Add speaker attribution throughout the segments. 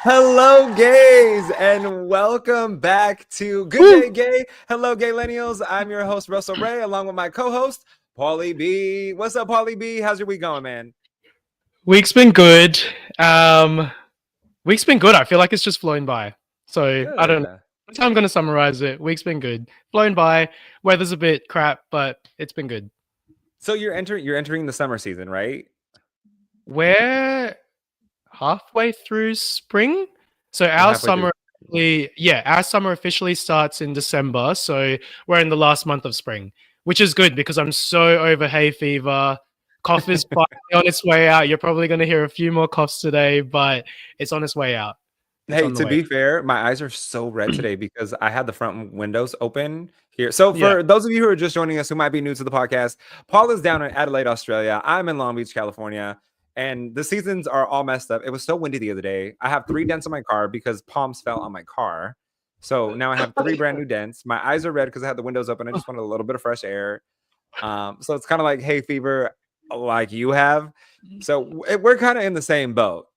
Speaker 1: Hello, gays, and welcome back to Good Day Gay. Hello, gay millennials. I'm your host, Russell Ray, along with my co-host, Paulie B. What's up, Paulie B? How's your week going, man?
Speaker 2: Week's been good. Week's been good. I feel like it's just flown by. So I don't know.
Speaker 1: Good.
Speaker 2: That's how I'm going to summarize it. Week's been good. Flown by. Weather's a bit crap, but it's been good.
Speaker 1: So you're entering the summer season, right?
Speaker 2: We're halfway through spring. So
Speaker 1: We're
Speaker 2: our
Speaker 1: halfway through.
Speaker 2: our summer officially starts in December. So we're in the last month of spring, which is good because I'm so over hay fever. Cough is finally on its way out. You're probably going to hear a few more coughs today, but it's on its way out.
Speaker 1: Hey, to be fair, my eyes are so red today because I had the front windows open here. So for those of you who are just joining us who might be new to the podcast, Paul is down in Adelaide, Australia. I'm in Long Beach, California, and the seasons are all messed up. It was so windy the other day. I have 3 dents on my car because palms fell on my car. So now I have 3 brand new dents. My eyes are red because I had the windows open. I just wanted a little bit of fresh air. So it's kind of like hay fever like you have. So we're kind of in the same boat.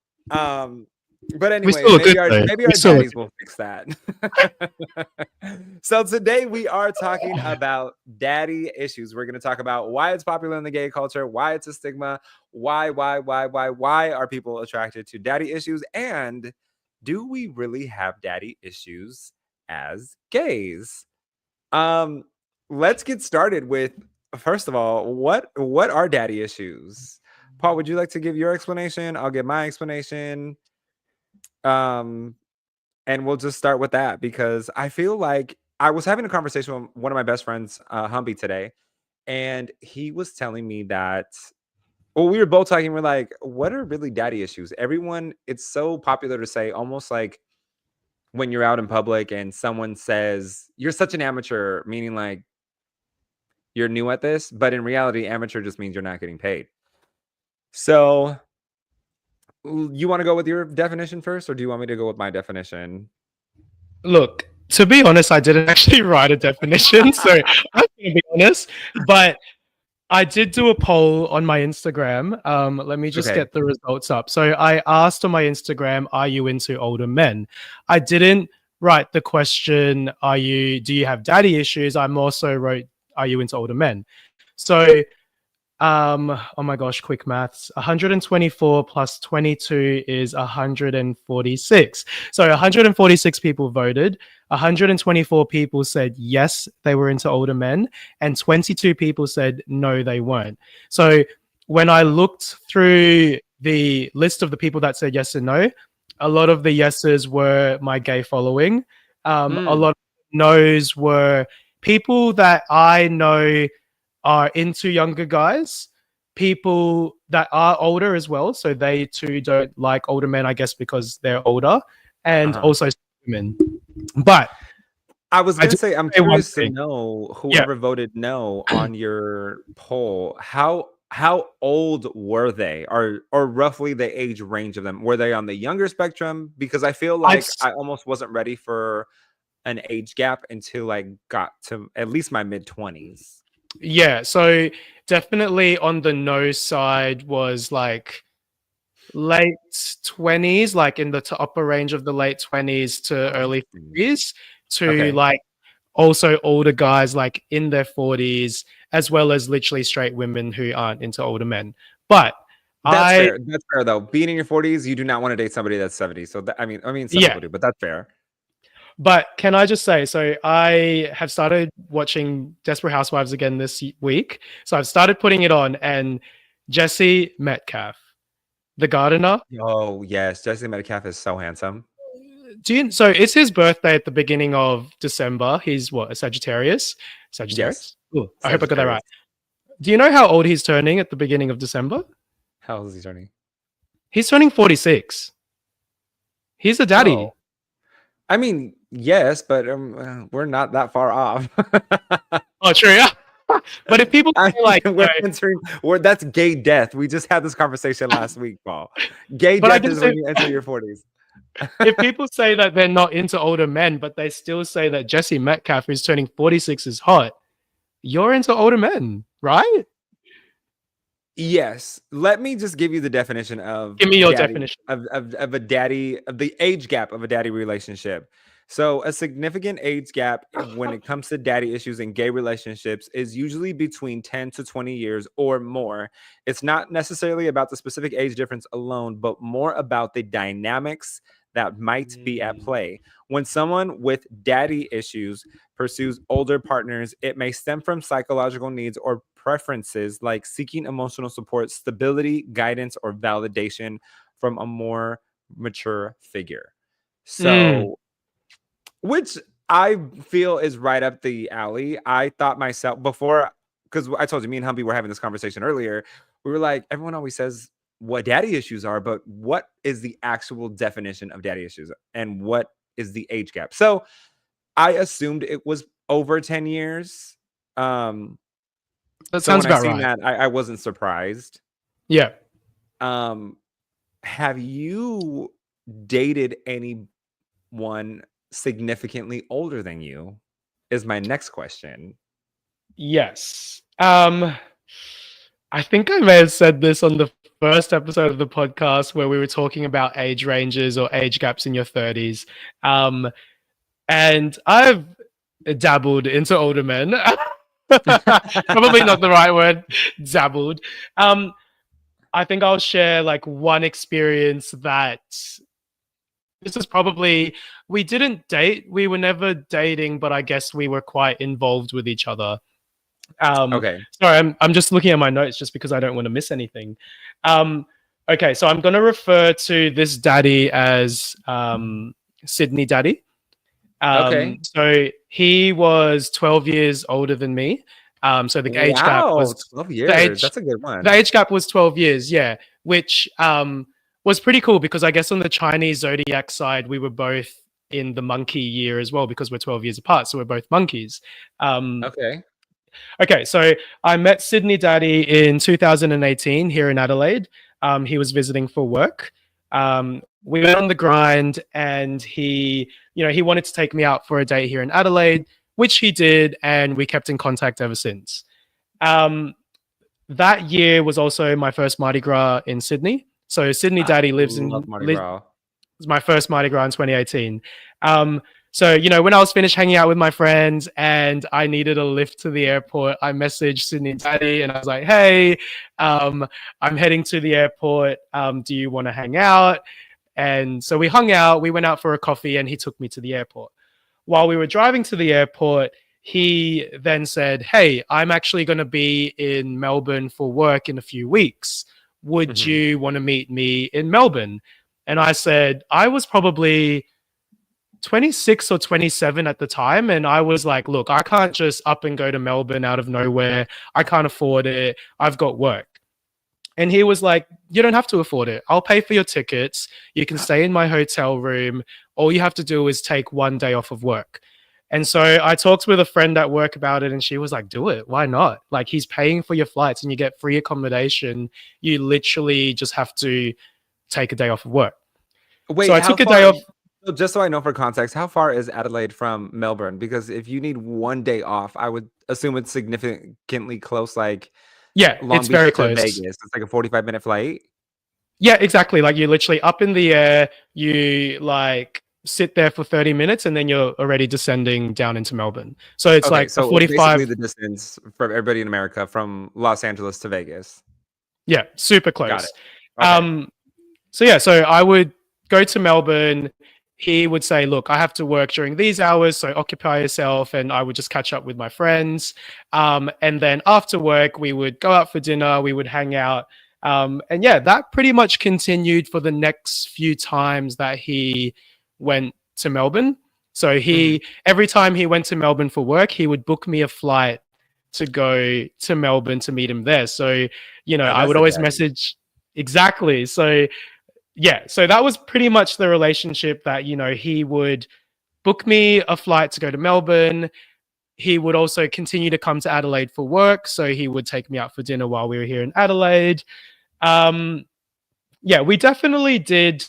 Speaker 1: But anyway, maybe our daddies will fix that. So today we are talking about daddy issues. We're going to talk about why it's popular in the gay culture, why it's a stigma, why are people attracted to daddy issues, and do we really have daddy issues as gays? Let's get started with, first of all, what are daddy issues? Paul, would you like to give your explanation? I'll give my explanation. And we'll just start with that because I feel like I was having a conversation with one of my best friends, Humby, today, and he was telling me that, well, we were both talking, we're like, what are really daddy issues? Everyone, it's so popular to say, almost like when you're out in public and someone says, you're such an amateur, meaning like you're new at this, but in reality, amateur just means you're not getting paid. So you want to go with your definition first, or do you want me to go with my definition?
Speaker 2: Look, to be honest, I didn't actually write a definition, so I'm going to be honest. But I did do a poll on my Instagram. Let me just get the results up. So I asked on my Instagram, "Are you into older men?" I didn't write the question, do you have daddy issues?" I also wrote, "Are you into older men?" So oh my gosh, quick maths. 124 plus 22 is 146. So 146 people voted. 124 people said yes, they were into older men, and 22 people said no, they weren't. So when I looked through the list of the people that said yes and no, a lot of the yeses were my gay following. A lot of no's were people that I know are into younger guys, people that are older as well. So they too don't like older men, I guess, because they're older, and also women. But
Speaker 1: I was going to say, I'm curious to know, whoever voted no on your poll, how old were they, or roughly the age range of them? Were they on the younger spectrum? Because I feel like I almost wasn't ready for an age gap until I got to at least my mid-20s.
Speaker 2: Yeah, so definitely on the no side was like late 20s, like in the upper range of the late 20s to early 30s, to like also older guys like in their 40s, as well as literally straight women who aren't into older men. But
Speaker 1: that's fair. That's fair though. Being in your 40s, you do not want to date somebody that's 70. So I mean, some people do, but that's fair.
Speaker 2: But can I just say, so I have started watching Desperate Housewives again this week. So I've started putting it on, and Jesse Metcalfe, the gardener.
Speaker 1: Oh, yes. Jesse Metcalfe is so handsome.
Speaker 2: So it's his birthday at the beginning of December. He's what, a Sagittarius?
Speaker 1: Yes.
Speaker 2: Ooh, I hope I got that right. Do you know how old he's turning at the beginning of December?
Speaker 1: How old is he turning?
Speaker 2: He's turning 46. He's a daddy.
Speaker 1: Oh. I mean, yes, but we're not that far off.
Speaker 2: Oh, true. Yeah. But if people say like
Speaker 1: that's gay death. We just had this conversation last week, Paul. Gay death is when you enter your 40s.
Speaker 2: If people say that they're not into older men, but they still say that Jesse Metcalfe, who's turning 46, is hot, you're into older men, right?
Speaker 1: Yes. Let me just give you the definition of
Speaker 2: Give me your
Speaker 1: daddy
Speaker 2: definition.
Speaker 1: of a daddy of the age gap of a daddy relationship. So a significant age gap when it comes to daddy issues in gay relationships is usually between 10 to 20 years or more. It's not necessarily about the specific age difference alone, but more about the dynamics that might be at
Speaker 2: Mm.
Speaker 1: play. When someone with daddy issues pursues older partners, it may stem from psychological needs or preferences like seeking emotional support, stability, guidance, or validation from a more mature figure.
Speaker 2: Mm.
Speaker 1: So, which I feel is right up the alley. I thought myself before, because I told you, me and Humpy were having this conversation earlier. We were like, everyone always says what daddy issues are, but what is the actual definition of daddy issues and what is the age gap? So, I assumed it was over 10 years. Um,
Speaker 2: That
Speaker 1: so
Speaker 2: sounds
Speaker 1: when I
Speaker 2: about
Speaker 1: seen
Speaker 2: right.
Speaker 1: that, I wasn't surprised.
Speaker 2: Yeah.
Speaker 1: Um, have you dated anyone significantly older than you? Is my next question.
Speaker 2: Yes. I think I may have said this on the first episode of the podcast where we were talking about age ranges or age gaps in your 30s. Um, and I've dabbled into older men. Probably not the right word, dabbled. Um, I think I'll share like one experience that this is probably we didn't date, we were never dating, but I guess we were quite involved with each other.
Speaker 1: Okay.
Speaker 2: Sorry, I'm just looking at my notes just because I don't want to miss anything. Um, okay, so I'm going to refer to this daddy as Sydney Daddy.
Speaker 1: Okay.
Speaker 2: So he was 12 years older than me. So the age gap
Speaker 1: Wow.
Speaker 2: was
Speaker 1: 12
Speaker 2: the
Speaker 1: years.
Speaker 2: age
Speaker 1: That's a good
Speaker 2: the
Speaker 1: one.
Speaker 2: age gap was 12 years, yeah, which was pretty cool because I guess on the Chinese zodiac side, we were both in the monkey year as well because we're 12 years apart, so we're both monkeys. Um,
Speaker 1: Okay.
Speaker 2: Okay, so I met Sydney Daddy in 2018 here in Adelaide. He was visiting for work. We went on the grind, and he wanted to take me out for a date here in Adelaide, which he did, and we kept in contact ever since. Um, that year was also my first Mardi Gras in Sydney. So Sydney
Speaker 1: I
Speaker 2: Daddy
Speaker 1: love Mardi Gras.
Speaker 2: was my first Mardi Gras in 2018. So when I was finished hanging out with my friends and I needed a lift to the airport, I messaged Sydney Daddy and I was like, "Hey, I'm heading to the airport. Do you want to hang out?" And so we hung out. We went out for a coffee, and he took me to the airport. While we were driving to the airport, he then said, "Hey, I'm actually going to be in Melbourne for work in a few weeks. Would
Speaker 1: Mhm.
Speaker 2: you want to meet me in Melbourne?" And I said, I was probably 26 or 27 at the time. And I was like, look, I can't just up and go to Melbourne out of nowhere. I can't afford it. I've got work. And he was like, you don't have to afford it. I'll pay for your tickets. You can stay in my hotel room. All you have to do is take one day off of work. And so I talked with a friend at work about it, and she was like, do it. Why not? Like, he's paying for your flights and you get free accommodation. You literally just have to take a day off of work. So
Speaker 1: Wait,
Speaker 2: I
Speaker 1: how
Speaker 2: took a day
Speaker 1: far?
Speaker 2: off.
Speaker 1: So just so I know for context, how far is Adelaide from Melbourne? Because if you need one day off, I would assume it's significantly close, like
Speaker 2: Yeah,
Speaker 1: Long
Speaker 2: it's
Speaker 1: Beach
Speaker 2: very
Speaker 1: to
Speaker 2: close.
Speaker 1: Vegas. It's like a 45-minute flight.
Speaker 2: Yeah, exactly. Like you're literally up in the air, you like sit there for 30 minutes and then you're already descending down into Melbourne. So it's
Speaker 1: Okay,
Speaker 2: like a
Speaker 1: so it's basically
Speaker 2: 45.
Speaker 1: the distance for everybody in America from Los Angeles to Vegas.
Speaker 2: Yeah, super
Speaker 1: Got it.
Speaker 2: close.
Speaker 1: Okay.
Speaker 2: Um, so I would go to Melbourne. He would say, "Look, I have to work during these hours, so occupy yourself." And I would just catch up with my friends. And then after work, we would go out for dinner. We would hang out. And yeah, that pretty much continued for the next few times that he went to Melbourne. So
Speaker 1: Mhm.
Speaker 2: every time he went to Melbourne for work, he would book me a flight to go to Melbourne to meet him there. So I
Speaker 1: That's
Speaker 2: would
Speaker 1: a
Speaker 2: always
Speaker 1: daddy.
Speaker 2: message. Exactly. So yeah, so that was pretty much the relationship that he would book me a flight to go to Melbourne. He would also continue to come to Adelaide for work, so he would take me out for dinner while we were here in Adelaide. um yeah, we definitely did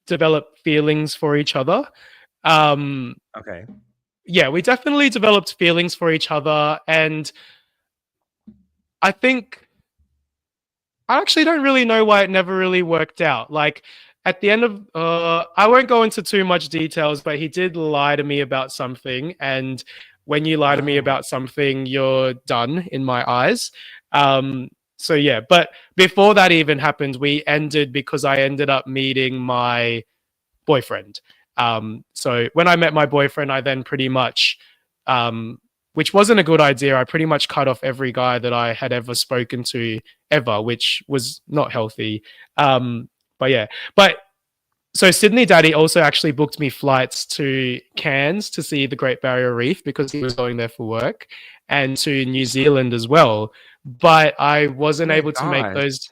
Speaker 2: develop feelings for each other. um
Speaker 1: Okay.
Speaker 2: yeah, we definitely developed feelings for each other, and I think I actually don't really know why it never really worked out. Like at the end of, I won't go into too much details, but he did lie to me about something, and when you lie to me
Speaker 1: Oh,
Speaker 2: about something, you're done in my eyes. So yeah, but before that even happened, we ended because I ended up meeting my boyfriend. So when I met my boyfriend, I then pretty much, which wasn't a good idea, I pretty much cut off every guy that I had ever spoken to ever, which was not healthy. But yeah, but so Sydney Daddy also actually booked me flights to Cairns to see the Great Barrier Reef because he was going there for work, and to New Zealand as well. But I
Speaker 1: oh
Speaker 2: wasn't
Speaker 1: my
Speaker 2: able to make
Speaker 1: gosh.
Speaker 2: those.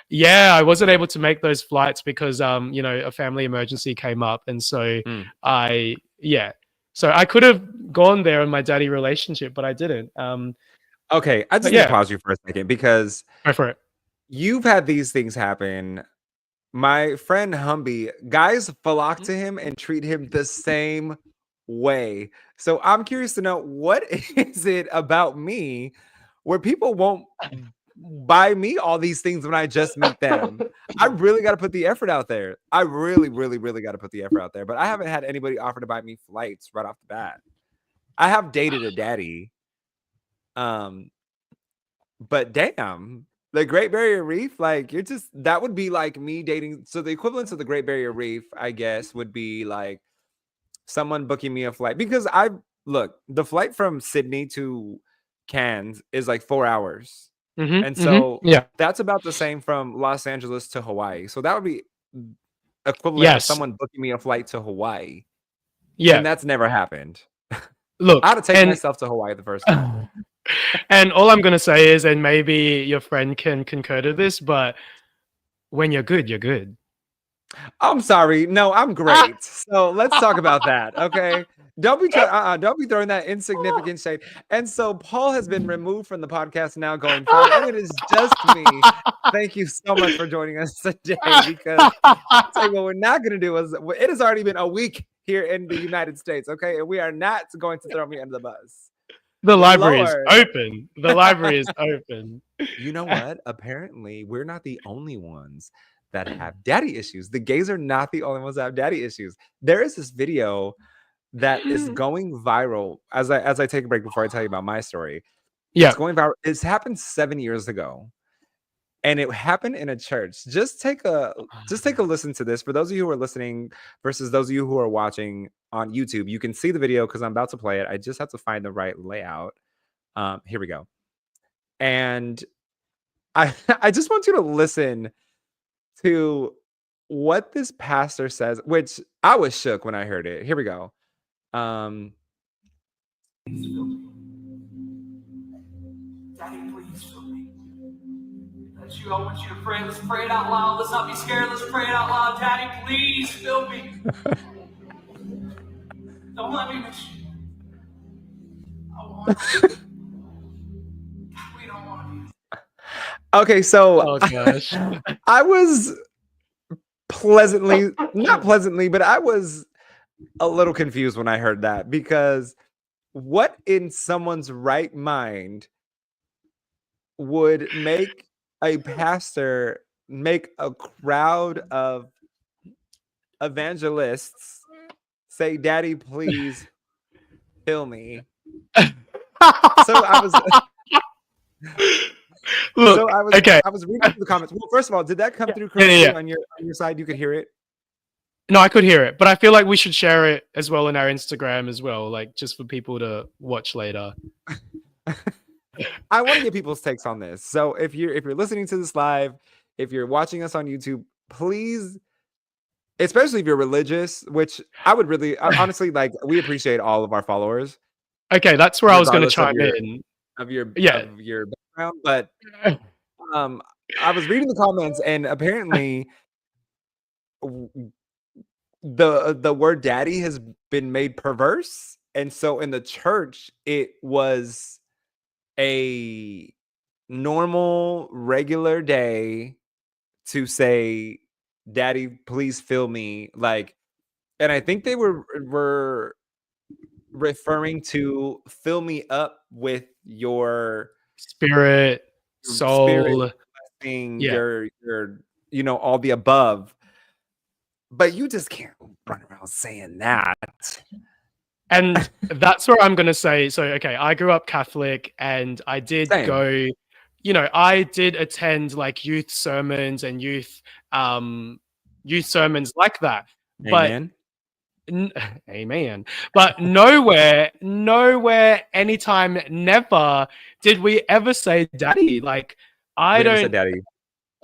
Speaker 2: Yeah, I wasn't able to make those flights because a family emergency came up, and so
Speaker 1: Mm.
Speaker 2: yeah, so I could have gone there in my daddy relationship, but I didn't.
Speaker 1: Okay, I
Speaker 2: But
Speaker 1: just need to
Speaker 2: yeah,
Speaker 1: pause you for a second because
Speaker 2: go for it.
Speaker 1: you've had these things happen. My friend Humby, guys flock to him and treat him the same way. So I'm curious to know, what is it about me where people won't buy me all these things when I just meet them? I really got to put the effort out there. I really, really, really got to put the effort out there. But I haven't had anybody offer to buy me flights right off the bat. I have dated a daddy. Um, But damn, the Great Barrier Reef, like you're just that would be like me dating. So the equivalence of the Great Barrier Reef, I guess, would be like someone booking me a flight because I look, the flight from Sydney to Cairns is like 4 hours. And so
Speaker 2: Yeah.
Speaker 1: that's about the same from Los Angeles to Hawaii. So that would be equivalent of
Speaker 2: Yes.
Speaker 1: someone booking me a flight to Hawaii.
Speaker 2: Yeah.
Speaker 1: And that's never happened. I
Speaker 2: Look,
Speaker 1: had to take
Speaker 2: and
Speaker 1: myself to Hawaii the first time.
Speaker 2: and all I'm gonna say is, and maybe your friend can concur to this, but when you're good, you're good.
Speaker 1: I'm sorry. No, I'm great. So let's talk about that. Okay. Don't be throwing that insignificant shade. And so Paul has been removed from the podcast now going forward, and it is just me. Thank you so much for joining us today because I'll tell you what we're not gonna do is it has already been a week here in the United States, okay? And we are not going to throw me under the bus.
Speaker 2: The library is
Speaker 1: Lord.
Speaker 2: open. The library is open.
Speaker 1: You know what? Apparently, we're not the only ones that have daddy issues. The gays are not the only ones that have daddy issues. There is this video that is going viral. As I take a break before I tell you about my story, it's
Speaker 2: Yeah.
Speaker 1: going viral. It's happened 7 years ago, and it happened in a church. Just take a listen to this. For those of you who are listening versus those of you who are watching on YouTube, you can see the video because I'm about to play it. I just have to find the right layout. Here we go. And I I just want you to listen to what this pastor says, which I was shook when I heard it. Here we go. Um,
Speaker 3: Daddy, please fill me. That's you. I want you to pray. Let's pray it out loud. Let's not be scared. Let's pray it out loud. Daddy, please fill me. Don't let me miss you. I want you. We don't want you.
Speaker 1: okay, so
Speaker 2: Oh gosh.
Speaker 1: I was not pleasantly, but I was a little confused when I heard that because what in someone's right mind would make a pastor make a crowd of evangelists say, "Daddy, please fill me." So I was
Speaker 2: Look, okay.
Speaker 1: I was reading the comments. Well, first of all, did that come through
Speaker 2: Yeah, yeah,
Speaker 1: correctly
Speaker 2: yeah.
Speaker 1: on your side? You could hear it.
Speaker 2: No, I could hear it, but I feel like we should share it as well in our Instagram as well, like just for people to watch later.
Speaker 1: I want to get people's takes on this. So if you're listening to this live, if you're watching us on YouTube, please, especially if you're religious, which I would really honestly like, we appreciate all of our followers,
Speaker 2: Okay, that's where I was going to
Speaker 1: regardless of
Speaker 2: chime
Speaker 1: your
Speaker 2: in.
Speaker 1: of your
Speaker 2: Yeah.
Speaker 1: of your background. But I was reading the comments, and apparently the word daddy has been made perverse. And so in the church, it was a normal, regular day to say, "Daddy, please fill me." Like, and I think they were referring to fill me up with your
Speaker 2: Spirit,
Speaker 1: spirit,
Speaker 2: soul.
Speaker 1: everything. You're all the above. But you just can't run around saying that.
Speaker 2: And that's where I'm going to say, so, okay, I grew up Catholic and I did go, I did attend like youth sermons and youth sermons like that.
Speaker 1: Amen.
Speaker 2: Amen. But nowhere, anytime, never did we ever say daddy. Like,
Speaker 1: we never said daddy.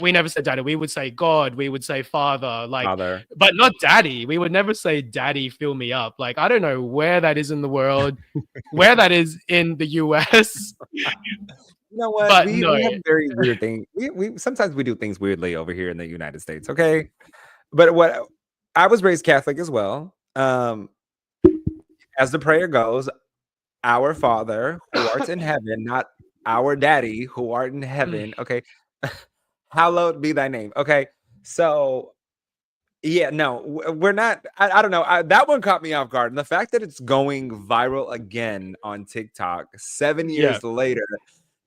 Speaker 2: We never said daddy. We would say God. We would say father. Like, father. But not daddy. We would never say daddy, fill me up. Like, I don't know where that is in the world, where that is in the US.
Speaker 1: You know what? But we have very weird things. We sometimes we do things weirdly over here in the United States. Okay. But what I was raised Catholic as well. As the prayer goes, our Father who art in heaven, not our daddy who art in heaven. Okay. Hallowed be thy name. Okay. So yeah, no, we're not. I don't know. That one caught me off guard. And the fact that it's going viral again on TikTok 7 years later,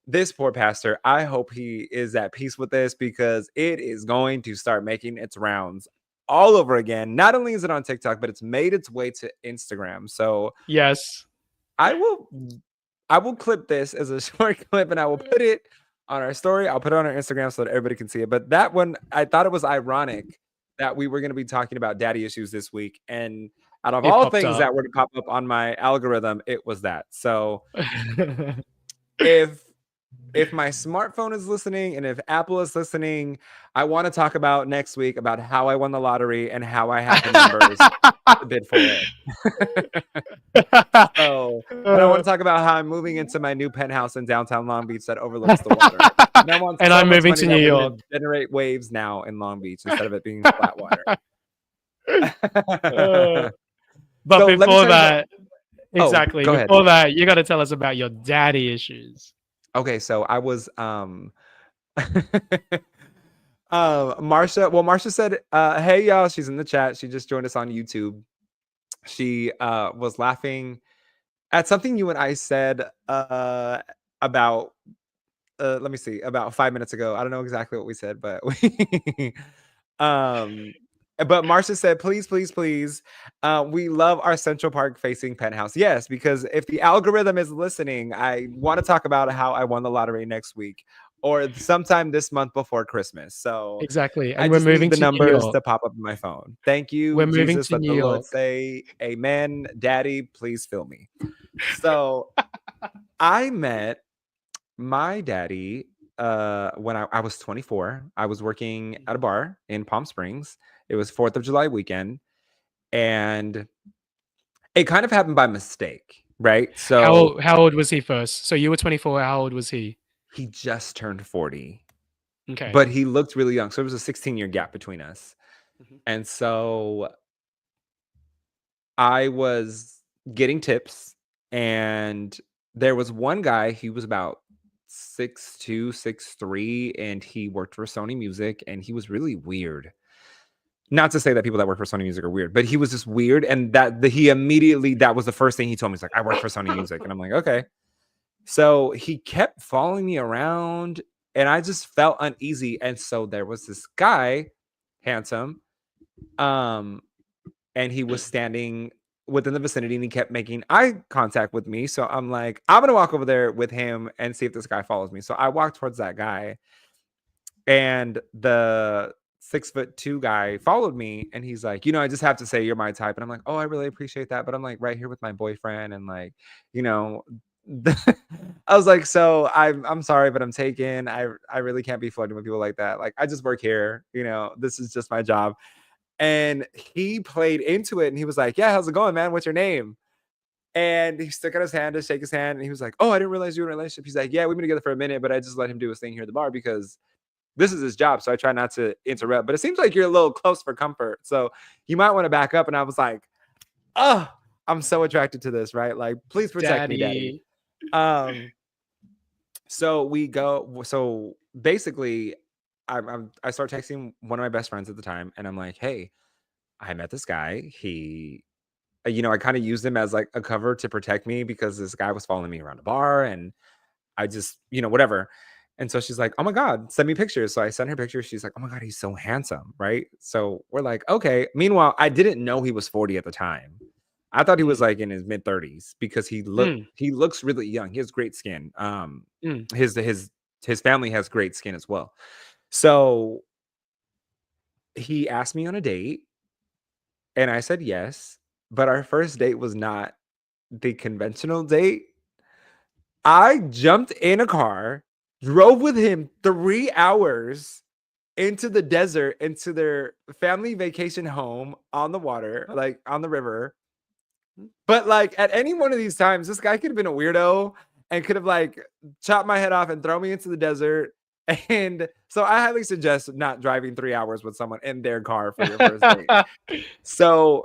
Speaker 1: this poor pastor, I hope he is at peace with this because it is going to start making its rounds all over again. Not only is it on TikTok, but it's made its way to Instagram. So
Speaker 2: yes,
Speaker 1: I will clip this as a short clip and I will put it on our story. I'll put it on our Instagram so that everybody can see it. But that one, I thought it was ironic that we were going to be talking about daddy issues this week. And out of all things that were to pop up on my algorithm, it was that. So if my smartphone is listening and if Apple is listening, I want to talk about next week about how I won the lottery and how I have the numbers to bid for it. So, and I want to talk about how I'm moving into my new penthouse in downtown Long Beach that overlooks the water. And
Speaker 2: I'm moving to New York.
Speaker 1: Generate waves now in Long Beach instead of it being flat water.
Speaker 2: But so before that, exactly.
Speaker 1: Go
Speaker 2: before
Speaker 1: ahead.
Speaker 2: that, you got to tell us about your daddy issues.
Speaker 1: Okay, so I was Marsha said, hey y'all, she's in the chat. She just joined us on YouTube. She was laughing at something you and I said about let me see, about 5 minutes ago. I don't know exactly what we said, but we but Marsha said, please, we love our Central Park facing penthouse. Yes, because if the algorithm is listening, I want to talk about how I won the lottery next week or sometime this month before Christmas. So
Speaker 2: exactly, and
Speaker 1: I
Speaker 2: we're
Speaker 1: just
Speaker 2: moving
Speaker 1: need the
Speaker 2: to
Speaker 1: numbers to pop up in my phone. Thank you.
Speaker 2: We're moving
Speaker 1: Jesus,
Speaker 2: to
Speaker 1: let
Speaker 2: New
Speaker 1: the Lord
Speaker 2: York.
Speaker 1: say amen. Daddy, please fill me. So I met my daddy when I was 24. I was working at a bar in Palm Springs. It was 4th of July weekend, and it kind of happened by mistake, right? So
Speaker 2: how old was he first? So you were 24. How old was he?
Speaker 1: He just turned 40.
Speaker 2: Okay.
Speaker 1: But he looked really young. So it was a 16-year gap between us. Mm-hmm. And so I was getting tips, and there was one guy, he was about 6'2", 6'3", and he worked for Sony Music, and he was really weird. Not to say that people that work for Sony Music are weird, but he was just weird. And that was the first thing he told me. He's like, I work for Sony Music. And I'm like, okay. So he kept following me around and I just felt uneasy. And so there was this guy, handsome, and he was standing within the vicinity and he kept making eye contact with me. So I'm like, I'm going to walk over there with him and see if this guy follows me. So I walked towards that guy, and the 6'2" guy followed me, and he's like, I just have to say you're my type. And I'm like, oh, I really appreciate that, but I'm like right here with my boyfriend, and like, I was like, so I'm sorry, but I'm taken. I really can't be flirting with people like that. Like, I just work here, this is just my job. And he played into it, and he was like, yeah, how's it going, man? What's your name? And he stuck out his hand to shake his hand, and he was like, oh, I didn't realize you were in a relationship. He's like, yeah, we've been together for a minute, but I just let him do his thing here at the bar because this is his job. So I try not to interrupt, but it seems like you're a little close for comfort. So you might want to back up. And I was like, oh, I'm so attracted to this, right? Like, please protect me, daddy. So we go. So basically, I start texting one of my best friends at the time, and I'm like, hey, I met this guy. He, I kind of used him as like a cover to protect me because this guy was following me around the bar, and I just, whatever. And so she's like, oh my God, send me pictures. So I sent her pictures. She's like, oh my God, he's so handsome. Right. So we're like, okay. Meanwhile, I didn't know he was 40 at the time. I thought he was like in his mid 30s because he looks really young. He has great skin. His family has great skin as well. So he asked me on a date and I said yes, but our first date was not the conventional date. I jumped in a car, drove with him 3 hours into the desert, into their family vacation home on the water, like on the river. But like at any one of these times, this guy could have been a weirdo and could have like chopped my head off and thrown me into the desert. And so I highly suggest not driving 3 hours with someone in their car for your first date. So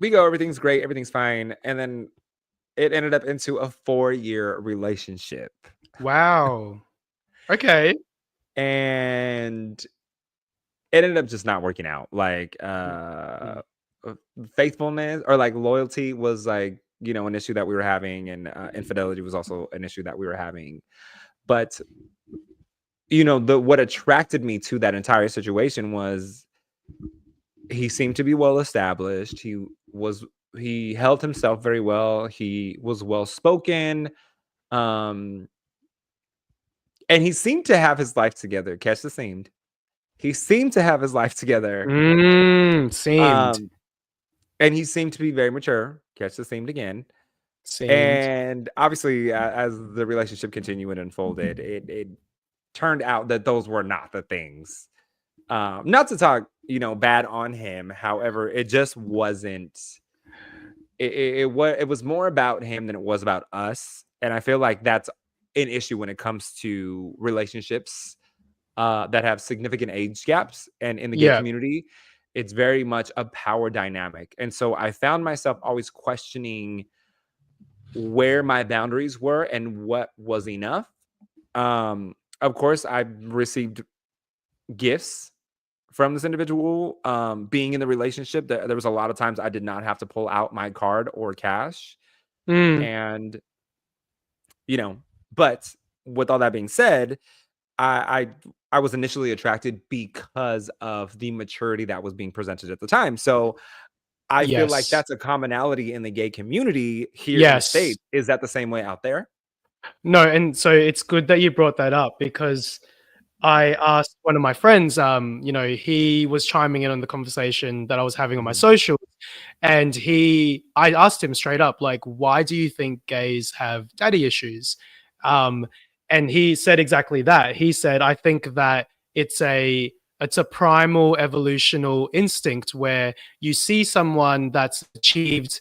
Speaker 1: we go, everything's great, everything's fine. And then it ended up into a 4-year relationship.
Speaker 2: Wow. Okay.
Speaker 1: And it ended up just not working out. Like faithfulness or like loyalty was like, an issue that we were having, and infidelity was also an issue that we were having. But what attracted me to that entire situation was he seemed to be well established. He held himself very well. He was well spoken. And he seemed to have his life together. Catch the seemed. He seemed to have his life together.
Speaker 2: Seemed.
Speaker 1: And he seemed to be very mature. Catch the seemed again.
Speaker 2: Seemed.
Speaker 1: And obviously, as the relationship continued and unfolded, it turned out that those were not the things. Not to talk, bad on him. However, it just wasn't. It was more about him than it was about us. And I feel like that's an issue when it comes to relationships that have significant age gaps. And in the gay community, it's very much a power dynamic. And so I found myself always questioning where my boundaries were and what was enough. Of course, I received gifts from this individual. Being in the relationship, there was a lot of times I did not have to pull out my card or cash. And, but with all that being said, I was initially attracted because of the maturity that was being presented at the time. So I feel like that's a commonality in the gay community here in the States. Is that the same way out there?
Speaker 2: No, and so it's good that you brought that up, because I asked one of my friends, he was chiming in on the conversation that I was having on my socials, and I asked him straight up, like, why do you think gays have daddy issues? And he said exactly that. He said, I think that it's a primal evolutional instinct where you see someone that's achieved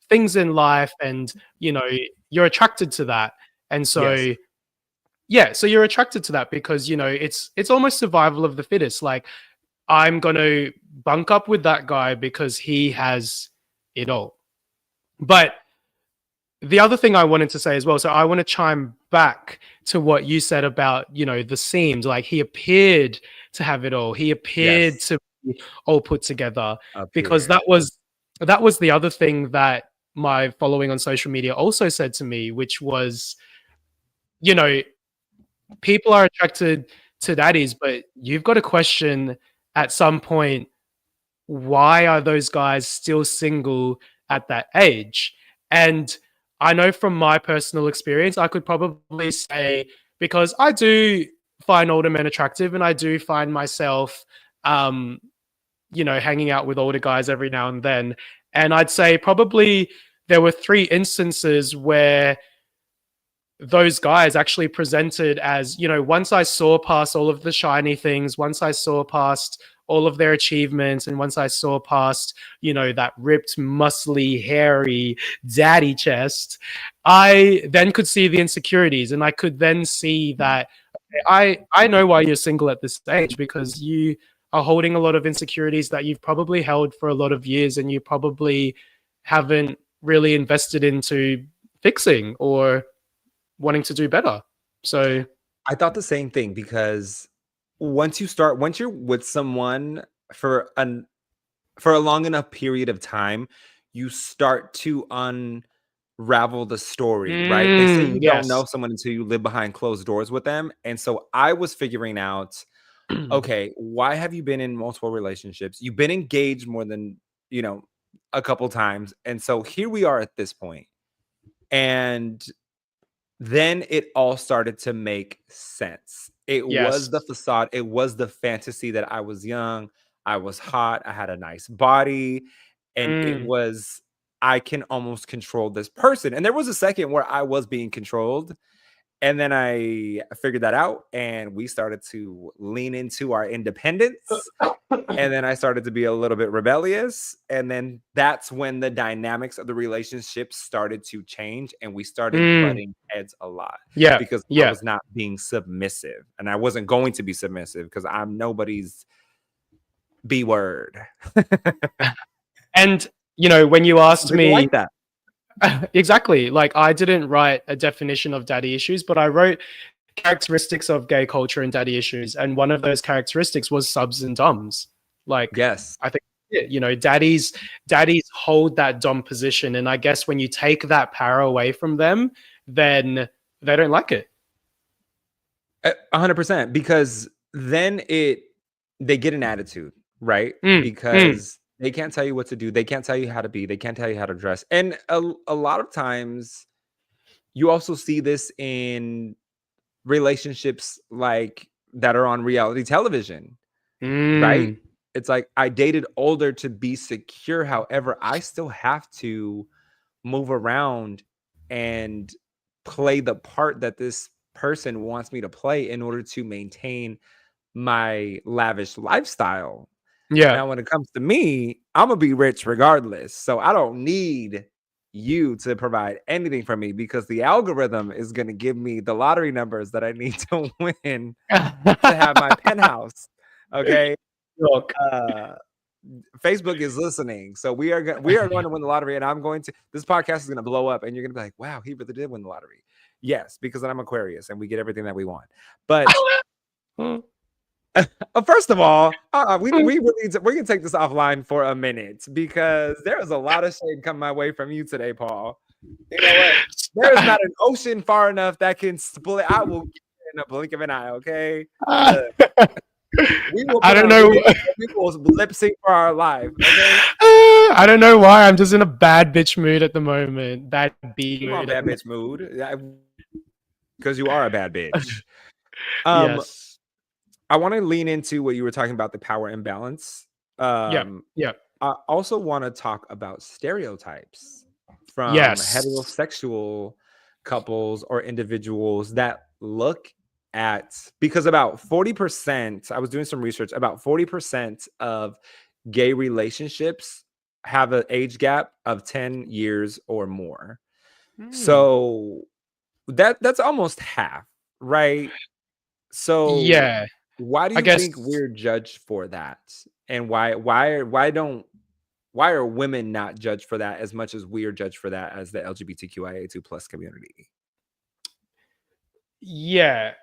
Speaker 2: things in life and, you're attracted to that. And so, so you're attracted to that because, it's almost survival of the fittest. Like, I'm going to bunk up with that guy because he has it all. But the other thing I wanted to say as well, so I want to chime back to what you said about, the seams. Like, he appeared to have it all. He appeared to be all put together, because that was the other thing that my following on social media also said to me, which was, people are attracted to daddies, but you've got to question at some point, why are those guys still single at that age? And I know from my personal experience, I could probably say, because I do find older men attractive, and I do find myself, hanging out with older guys every now and then. And I'd say probably there were 3 instances where those guys actually presented as, once I saw past all of the shiny things, once I saw past all of their achievements, and once I saw past, that ripped, muscly, hairy daddy chest, I then could see the insecurities, and I could then see that I know why you're single at this age, because you are holding a lot of insecurities that you've probably held for a lot of years, and you probably haven't really invested into fixing or wanting to do better. So
Speaker 1: I thought the same thing, because once you're with someone for a long enough period of time, you start to unravel the story, right? They say you don't know
Speaker 2: Yes.
Speaker 1: someone until you live behind closed doors with them. And so I was figuring out, okay, why have you been in multiple relationships? You've been engaged more than, a couple times. And so here we are at this point. And then it all started to make sense. It was the
Speaker 2: Yes.
Speaker 1: facade. It was the fantasy that I was young, I was hot, I had a nice body, and it was, I can almost control this person. And there was a second where I was being controlled. And then I figured that out and we started to lean into our independence. And then I started to be a little bit rebellious. And then that's when the dynamics of the relationship started to change and we started butting heads a lot.
Speaker 2: Yeah.
Speaker 1: Because I was not being submissive and I wasn't going to be submissive because I'm nobody's B word.
Speaker 2: And, when you asked me
Speaker 1: like that.
Speaker 2: Exactly. Like I didn't write a definition of daddy issues, but I wrote characteristics of gay culture and daddy issues. And one of those characteristics was subs and doms. Like,
Speaker 1: yes,
Speaker 2: I think, daddies hold that dom position. And I guess when you take that power away from them, then they don't like it.
Speaker 1: 100%, because then they get an attitude, right? Because they can't tell you what to do. They can't tell you how to be. They can't tell you how to dress. And a lot of times you also see this in relationships like that are on reality television, right? It's like I dated older to be secure. However, I still have to move around and play the part that this person wants me to play in order to maintain my lavish lifestyle.
Speaker 2: Yeah.
Speaker 1: Now, when it comes to me, I'm gonna be rich regardless. So I don't need you to provide anything for me because the algorithm is gonna give me the lottery numbers that I need to win to have my penthouse. Okay.
Speaker 2: Look.
Speaker 1: Facebook is listening, so we are going to win the lottery, and this podcast is going to blow up, and you're going to be like, "Wow, he really did win the lottery." Yes, because I'm Aquarius, and we get everything that we want. But first of all, we can take this offline for a minute because there is a lot of shade coming my way from you today, Paul. You know what? There is not an ocean far enough that can split. I will get in a blink of an eye. Okay.
Speaker 2: I don't know.
Speaker 1: We will lip sync for our life. Okay?
Speaker 2: I don't know why. I'm just in a bad bitch mood at the moment. Bad B mood.
Speaker 1: Bad bitch mood. Because you are a bad bitch.
Speaker 2: Yes.
Speaker 1: I want to lean into what you were talking about, the power imbalance.
Speaker 2: Yeah.
Speaker 1: I also want to talk about stereotypes from heterosexual couples or individuals that look at, because about 40%, I was doing some research, about 40% of gay relationships have an age gap of 10 years or more. So that's almost half, right? So
Speaker 2: yeah,
Speaker 1: why do you think we're judged for that? And why are women not judged for that as much as we are judged for that as the LGBTQIA2 plus community?
Speaker 2: Yeah.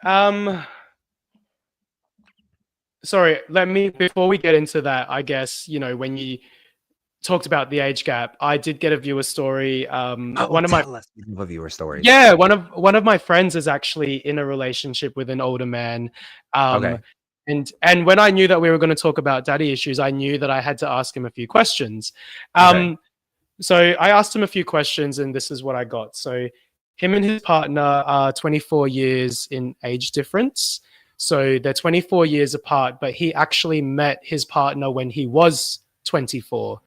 Speaker 2: Sorry, before we get into that, I guess, when you talked about the age gap, I did get a viewer story.
Speaker 1: Tell us a viewer story.
Speaker 2: Yeah, one of my friends is actually in a relationship with an older man.
Speaker 1: Okay.
Speaker 2: And when I knew that we were going to talk about daddy issues, I knew that I had to ask him a few questions. So I asked him a few questions, and this is what I got. So him and his partner are 24 years in age difference. So they're 24 years apart, but he actually met his partner when he was 24.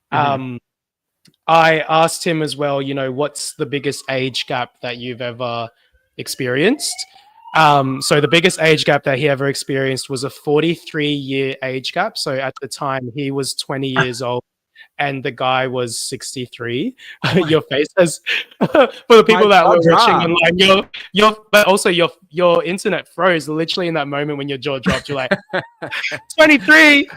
Speaker 2: I asked him as well, what's the biggest age gap that you've ever experienced? So the biggest age gap that he ever experienced was a 43-year age gap. So at the time he was 20 years old and the guy was 63. Your face has, for the people that were watching online, but also your internet froze literally in that moment when your jaw dropped. You're like, 23.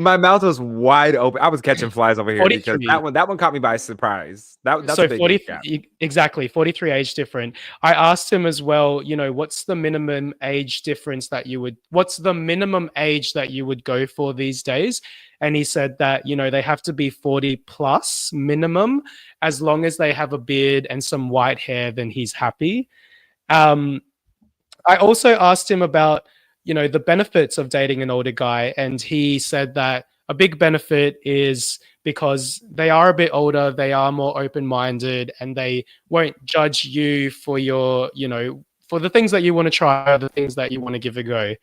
Speaker 1: My mouth was wide open. I was catching flies over here
Speaker 2: 43.
Speaker 1: because that one caught me by surprise. That's
Speaker 2: so
Speaker 1: a big
Speaker 2: 40
Speaker 1: gap.
Speaker 2: Exactly, 43 age different. I asked him as well, what's the minimum age difference what's the minimum age that you would go for these days? and he said that, you know, they have to be 40 plus minimum. As long as they have a beard and some white hair, then he's happy. I also asked him about, you know, the benefits of dating an older guy, and he said that a big benefit is because they are a bit older, they are more open-minded, and they won't judge you for your, you know, for the things that you want to try or the things that you want to give a go.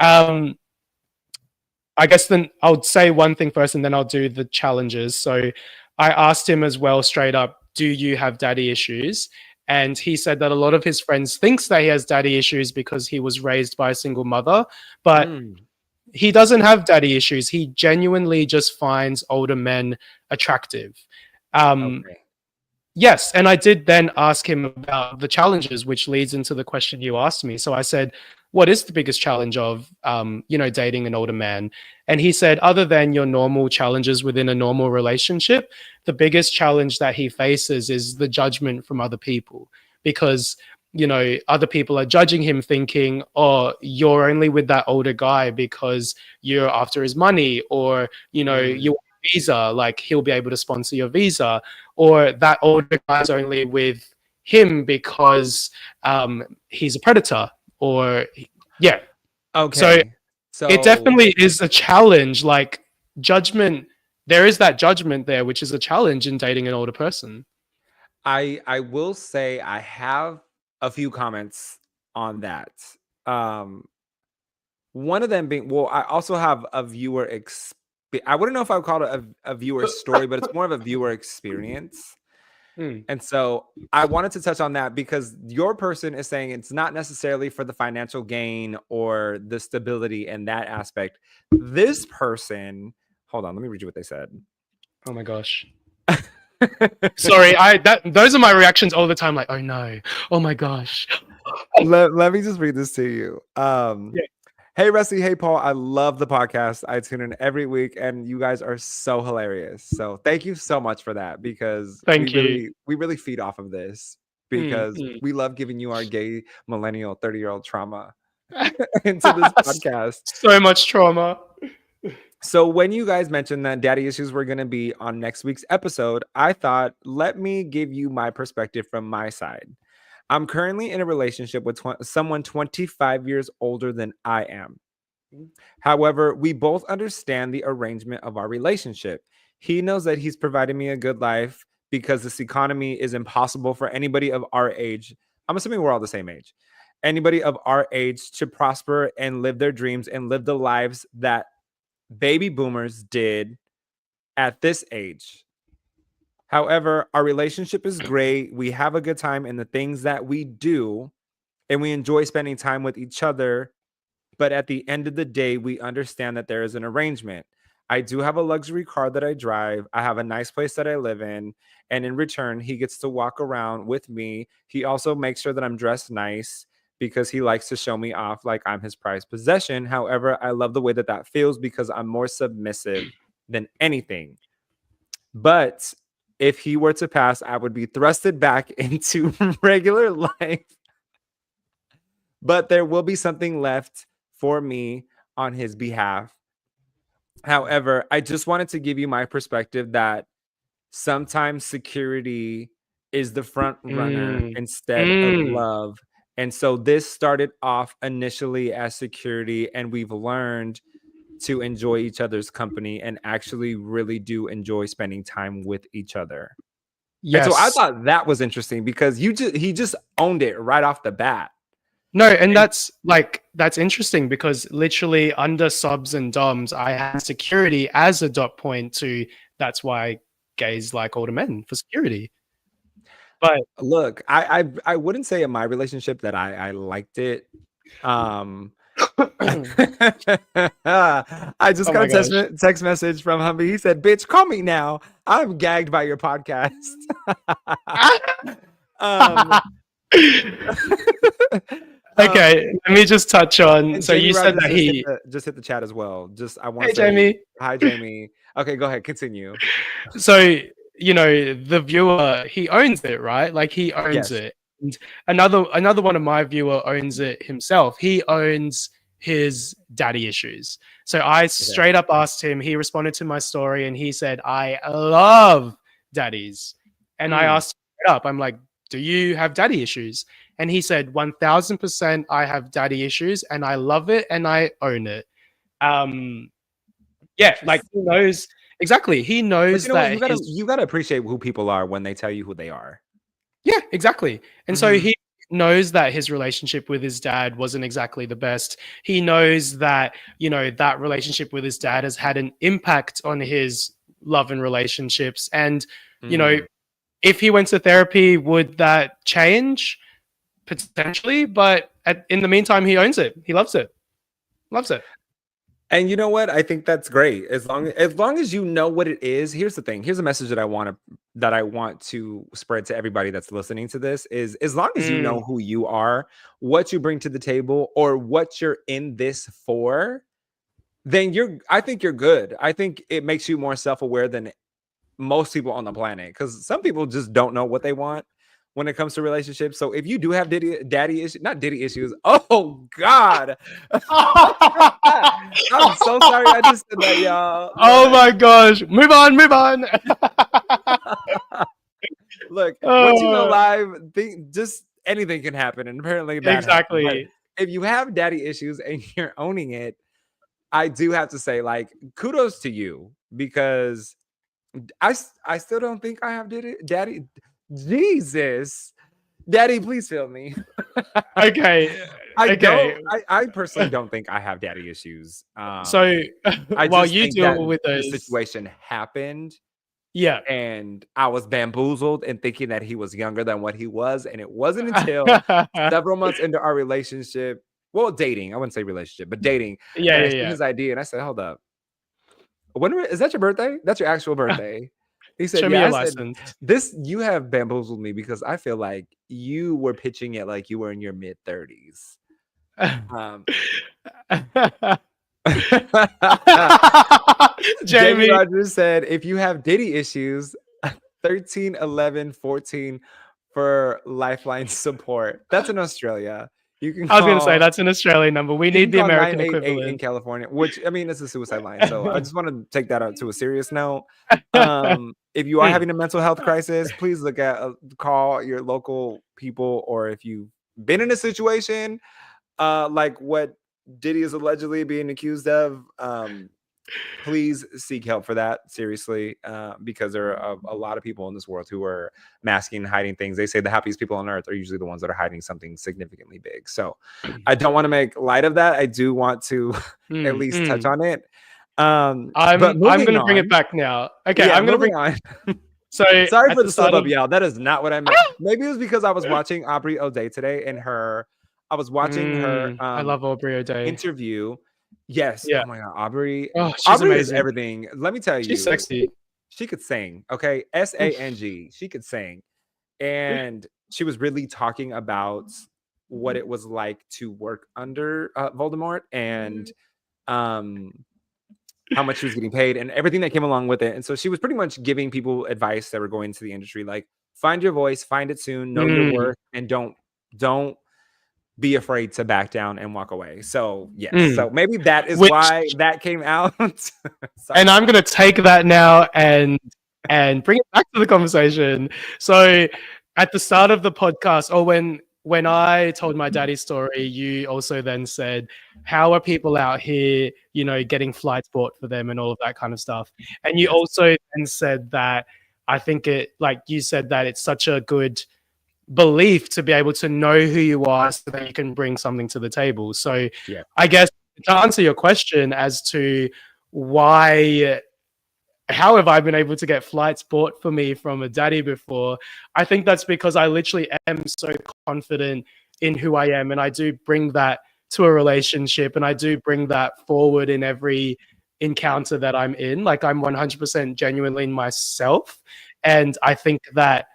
Speaker 2: I guess then I'll say one thing first and then I'll do the challenges. So I asked him as well straight up, do you have daddy issues? And he said that a lot of his friends thinks that he has daddy issues because he was raised by a single mother, but he doesn't have daddy issues. He genuinely just finds older men attractive.
Speaker 1: Okay.
Speaker 2: Yes, and I did then ask him about the challenges, which leads into the question you asked me. So I said, what is the biggest challenge of, you know, dating an older man? And he said, other than your normal challenges within a normal relationship, the biggest challenge that he faces is the judgment from other people, because, you know, other people are judging him thinking, oh, you're only with that older guy because you're after his money, or, you know, you want a visa, like he'll be able to sponsor your visa, or that older guy's only with him because he's a predator, or yeah.
Speaker 1: Okay.
Speaker 2: So it definitely is a challenge. Like judgment, there is that judgment there, which is a challenge in dating an older person.
Speaker 1: I will say I have a few comments on that. One of them being, well, I also have a viewer I wouldn't know if I would call it a viewer story, but it's more of a viewer experience. And so I wanted to touch on that because your person is saying it's not necessarily for the financial gain or the stability and that aspect. This person, hold on, let me read you what they said.
Speaker 2: Oh my gosh. Sorry, those are my reactions all the time. Like, oh no, oh my gosh.
Speaker 1: Let me just read this to you. Hey, Rusty. Hey, Paul. I love the podcast. I tune in every week, and you guys are so hilarious. So thank you so much for that, because we really feed off of this, because we love giving you our gay millennial 30-year-old trauma into this podcast.
Speaker 2: So much trauma.
Speaker 1: So when you guys mentioned that daddy issues were going to be on next week's episode, I thought, let me give you my perspective from my side. I'm currently in a relationship with someone 25 years older than I am. However, we both understand the arrangement of our relationship. He knows that he's providing me a good life because this economy is impossible for anybody of our age. I'm assuming we're all the same age. Anybody of our age to prosper and live their dreams and live the lives that baby boomers did at this age. However, our relationship is great. We have a good time in the things that we do, and we enjoy spending time with each other. But at the end of the day, we understand that there is an arrangement. I do have a luxury car that I drive. I have a nice place that I live in. And in return, he gets to walk around with me. He also makes sure that I'm dressed nice because he likes to show me off like I'm his prized possession. However, I love the way that feels because I'm more submissive than anything. But if he were to pass, I would be thrusted back into regular life. But there will be something left for me on his behalf. However, I just wanted to give you my perspective that sometimes security is the front runner instead of love. And so this started off initially as security, and we've learned to enjoy each other's company and actually really do enjoy spending time with each other. Yes. And so I thought that was interesting because he just owned it right off the bat.
Speaker 2: No, and that's interesting because literally under subs and doms, I had security as a dot point to, that's why gays like older men, for security. But
Speaker 1: look, I wouldn't say in my relationship that I liked it. I just got a text message from Humby. He said, "Bitch, call me now. I'm gagged by your podcast."
Speaker 2: Okay, let me just touch on. So you said that he
Speaker 1: just hit the chat as well. I want
Speaker 2: to say, Jamie.
Speaker 1: Hi, Jamie. Okay, go ahead, continue.
Speaker 2: So you know the viewer, he owns it, right? Like he owns it. And another one of my viewer owns it himself. He owns his daddy issues. So I straight up asked him, he responded to my story and he said, I love daddies. And I asked straight up, I'm like, do you have daddy issues? And he said, 1000% I have daddy issues and I love it and I own it. Yeah, like he knows exactly. He knows that
Speaker 1: you gotta appreciate who people are when they tell you who they are.
Speaker 2: Yeah, exactly. And so he knows that his relationship with his dad wasn't exactly the best. He knows that, you know, that relationship with his dad has had an impact on his love and relationships. And, you know, if he went to therapy, would that change? Potentially. But in the meantime, he owns it. He loves it. Loves it.
Speaker 1: And you know what? I think that's great. As long as you know what it is. Here's the thing. Here's a message that I want to spread to everybody that's listening to this is, as long as you know who you are, what you bring to the table, or what you're in this for, then I think you're good. I think it makes you more self-aware than most people on the planet, because some people just don't know what they want when it comes to relationships. So if you do have daddy issues, not daddy issues. Oh God. I'm so sorry I just said that, y'all.
Speaker 2: Oh my gosh. Move on.
Speaker 1: Look, once you go live, just anything can happen. And apparently that
Speaker 2: exactly.
Speaker 1: If you have daddy issues and you're owning it, I do have to say, like, kudos to you, because I still don't think I have daddy. Jesus, daddy, please feel me.
Speaker 2: Okay.
Speaker 1: I personally don't think I have daddy issues.
Speaker 2: So while you deal with
Speaker 1: the situation happened,
Speaker 2: yeah,
Speaker 1: and I was bamboozled in thinking that he was younger than what he was, and it wasn't until several months into our relationship, well, dating, I wouldn't say relationship, but dating, I seen his ID and I said, hold up, is that your birthday? That's your actual birthday? He said,
Speaker 2: show me your license.
Speaker 1: You have bamboozled me, because I feel like you were pitching it like you were in your mid-30s. Jamie Rogers said, if you have Diddy issues, 13, 11, 14 for Lifeline support. That's in Australia. I
Speaker 2: was going to say, that's an Australian number. We need the American equivalent.
Speaker 1: In California, which, I mean, it's a suicide line. So I just want to take that out to a serious note. If you are having a mental health crisis, please call your local people, or if you've been in a situation like what Diddy is allegedly being accused of, please seek help for that, seriously, because there are a lot of people in this world who are masking and hiding things. They say the happiest people on earth are usually the ones that are hiding something significantly big. So I don't want to make light of that. I do want to at least touch on it.
Speaker 2: I'm going to bring it back now. Okay, yeah, I'm going to bring
Speaker 1: on. So sorry for the slip up, y'all. That is not what I meant. Maybe it was because I was watching Aubrey O'Day today, and I was watching her
Speaker 2: I love Aubrey O'Day
Speaker 1: interview. Yes. Yeah. Oh my God, Aubrey.
Speaker 2: Oh, she's
Speaker 1: Aubrey
Speaker 2: amazing.
Speaker 1: Is everything. Let me tell you,
Speaker 2: she's sexy.
Speaker 1: She could sing. Okay, SANG. She could sing, and she was really talking about what it was like to work under Voldemort, and how much she was getting paid, and everything that came along with it. And so she was pretty much giving people advice that were going into the industry, like, find your voice, find it soon, know your worth, and don't be afraid to back down and walk away. So yes, so maybe that is why that came out.
Speaker 2: And I'm gonna take that now and bring it back to the conversation. So at the start of the podcast, or when I told my daddy's story, you also then said, how are people out here, you know, getting flights bought for them and all of that kind of stuff? And you also then said that, I think you said that it's such a good belief to be able to know who you are so that you can bring something to the table. So yeah. I guess to answer your question as to how have I been able to get flights bought for me from a daddy before, I think that's because I literally am so confident in who I am, and I do bring that to a relationship, and I do bring that forward in every encounter that I'm in. Like, I'm 100% genuinely myself, and I think that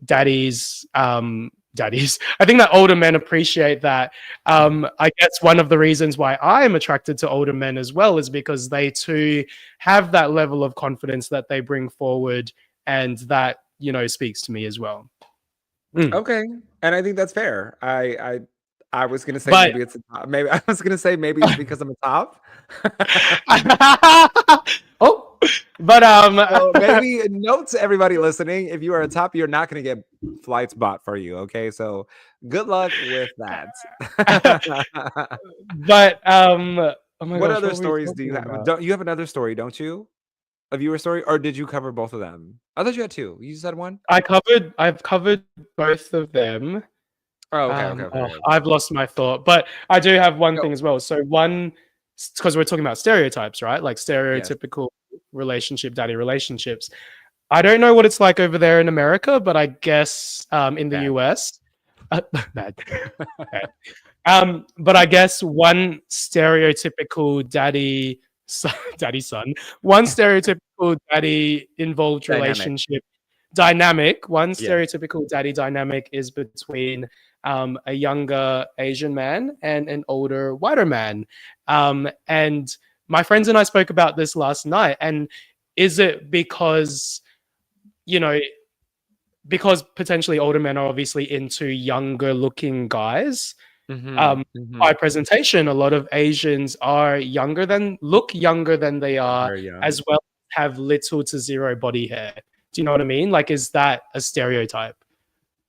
Speaker 2: daddies, I think that older men appreciate that. I guess one of the reasons why I am attracted to older men as well is because they too have that level of confidence that they bring forward, and that, you know, speaks to me as well.
Speaker 1: Okay, and I think that's fair. I was gonna say
Speaker 2: But
Speaker 1: maybe it's a top. Maybe I was gonna say maybe it's because I'm a top.
Speaker 2: oh, but
Speaker 1: So maybe note to everybody listening: if you are a top, you're not gonna get flights bought for you. Okay, so good luck with that.
Speaker 2: but oh my
Speaker 1: What
Speaker 2: gosh,
Speaker 1: other
Speaker 2: what were we
Speaker 1: stories do you
Speaker 2: talking
Speaker 1: have?
Speaker 2: about?
Speaker 1: Don't you have another story? Don't you? A viewer story, or did you cover both of them? I thought you had two. You said one.
Speaker 2: I've covered both of them.
Speaker 1: Oh, okay.
Speaker 2: I've lost my thought, but I do have one
Speaker 1: Go.
Speaker 2: thing as well. So one, because we're talking about stereotypes, right? Like
Speaker 1: Yes.
Speaker 2: stereotypical relationship, daddy relationships. I don't know what it's like over there in America, but I guess in the
Speaker 1: Bad.
Speaker 2: US, bad. But I guess one stereotypical daddy son, one stereotypical daddy involved relationship dynamic. One stereotypical daddy dynamic is between a younger Asian man and an older whiter man. And my friends and I spoke about this last night. And is it because, you know, because potentially older men are obviously into younger looking guys? By presentation, a lot of Asians look younger than they are, as well as have little to zero body hair. Do you know what I mean? Like, is that a stereotype?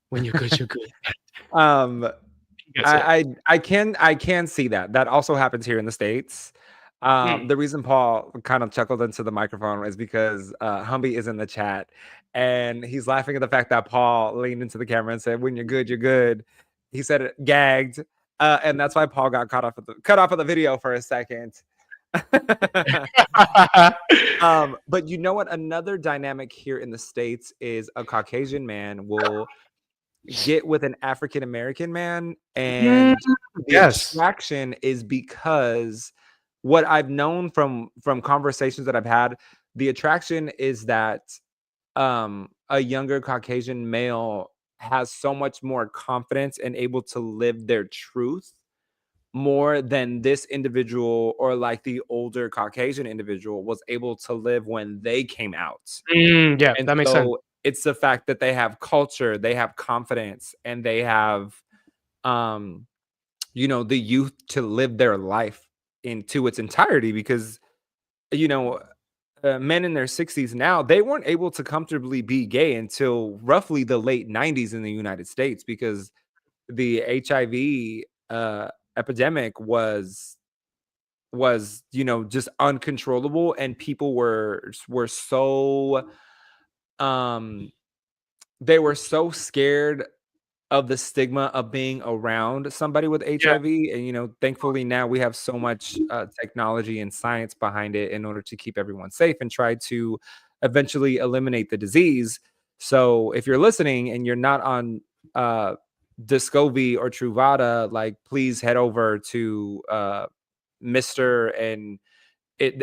Speaker 2: When you're good, you're good.
Speaker 1: I can see that. That also happens here in the States. The reason Paul kind of chuckled into the microphone is because Humby is in the chat, and he's laughing at the fact that Paul leaned into the camera and said, "When you're good, you're good." He said it gagged, and that's why Paul got cut off of the video for a second. But you know what? Another dynamic here in the States is a Caucasian man will get with an African American man, and the attraction is because what I've known from conversations that I've had, the attraction is that a younger Caucasian male has so much more confidence and able to live their truth more than this individual, or like the older Caucasian individual was able to live when they came out.
Speaker 2: Yeah,
Speaker 1: And
Speaker 2: that makes sense.
Speaker 1: it's the fact that they have culture, they have confidence, and they have the youth to live their life into its entirety, because men in their 60s now, they weren't able to comfortably be gay until roughly the late 90s in the United States, because the HIV epidemic was just uncontrollable, and people were so they were so scared of the stigma of being around somebody with HIV. And thankfully now we have so much technology and science behind it in order to keep everyone safe and try to eventually eliminate the disease. So if you're listening and you're not on Discovery or Truvada, like, please head over to Mr. and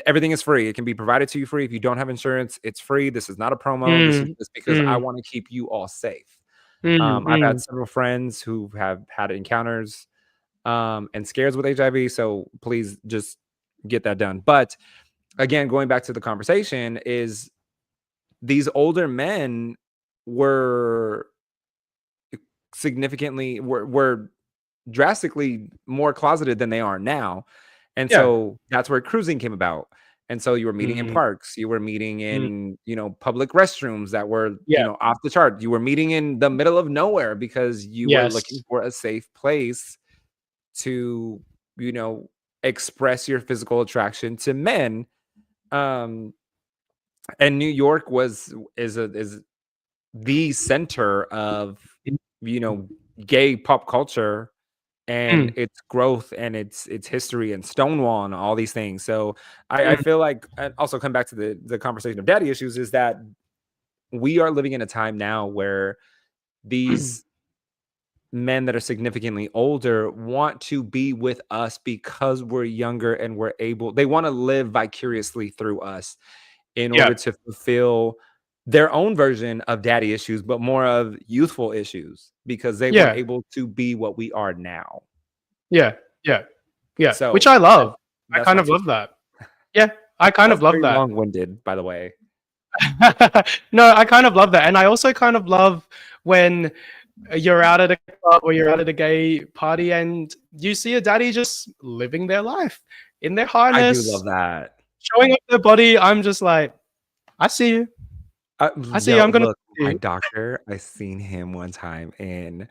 Speaker 1: everything is free. It can be provided to you free. If you don't have insurance, it's free. This is not a promo. This is just because I want to keep you all safe. I've had several friends who have had encounters and scares with HIV, so please just get that done. But again, going back to the conversation, is these older men were drastically more closeted than they are now. And so that's where cruising came about. And so you were meeting in parks, you were meeting in, public restrooms that were, off the chart. You were meeting in the middle of nowhere because you were looking for a safe place to, express your physical attraction to men. And New York is the center of, gay pop culture and its growth and its history and Stonewall and all these things. So I feel like, and also come back to the conversation of daddy issues, is that we are living in a time now where these men that are significantly older want to be with us because we're younger and they want to live vicariously through us in order to fulfill their own version of daddy issues, but more of youthful issues, because they weren't able to be what we are now.
Speaker 2: Yeah.
Speaker 1: So,
Speaker 2: which I love. I kind of love that. Yeah, I kind of love that.
Speaker 1: Long-winded, by the way.
Speaker 2: No, I kind of love that. And I also kind of love when you're out at a club or you're out at a gay party and you see a daddy just living their life in their
Speaker 1: I do love
Speaker 2: harness,
Speaker 1: that.
Speaker 2: showing off their body. I'm just like, I see you. I see you.
Speaker 1: Yo,
Speaker 2: I'm gonna
Speaker 1: look,
Speaker 2: see
Speaker 1: my
Speaker 2: you.
Speaker 1: doctor, I seen him one time in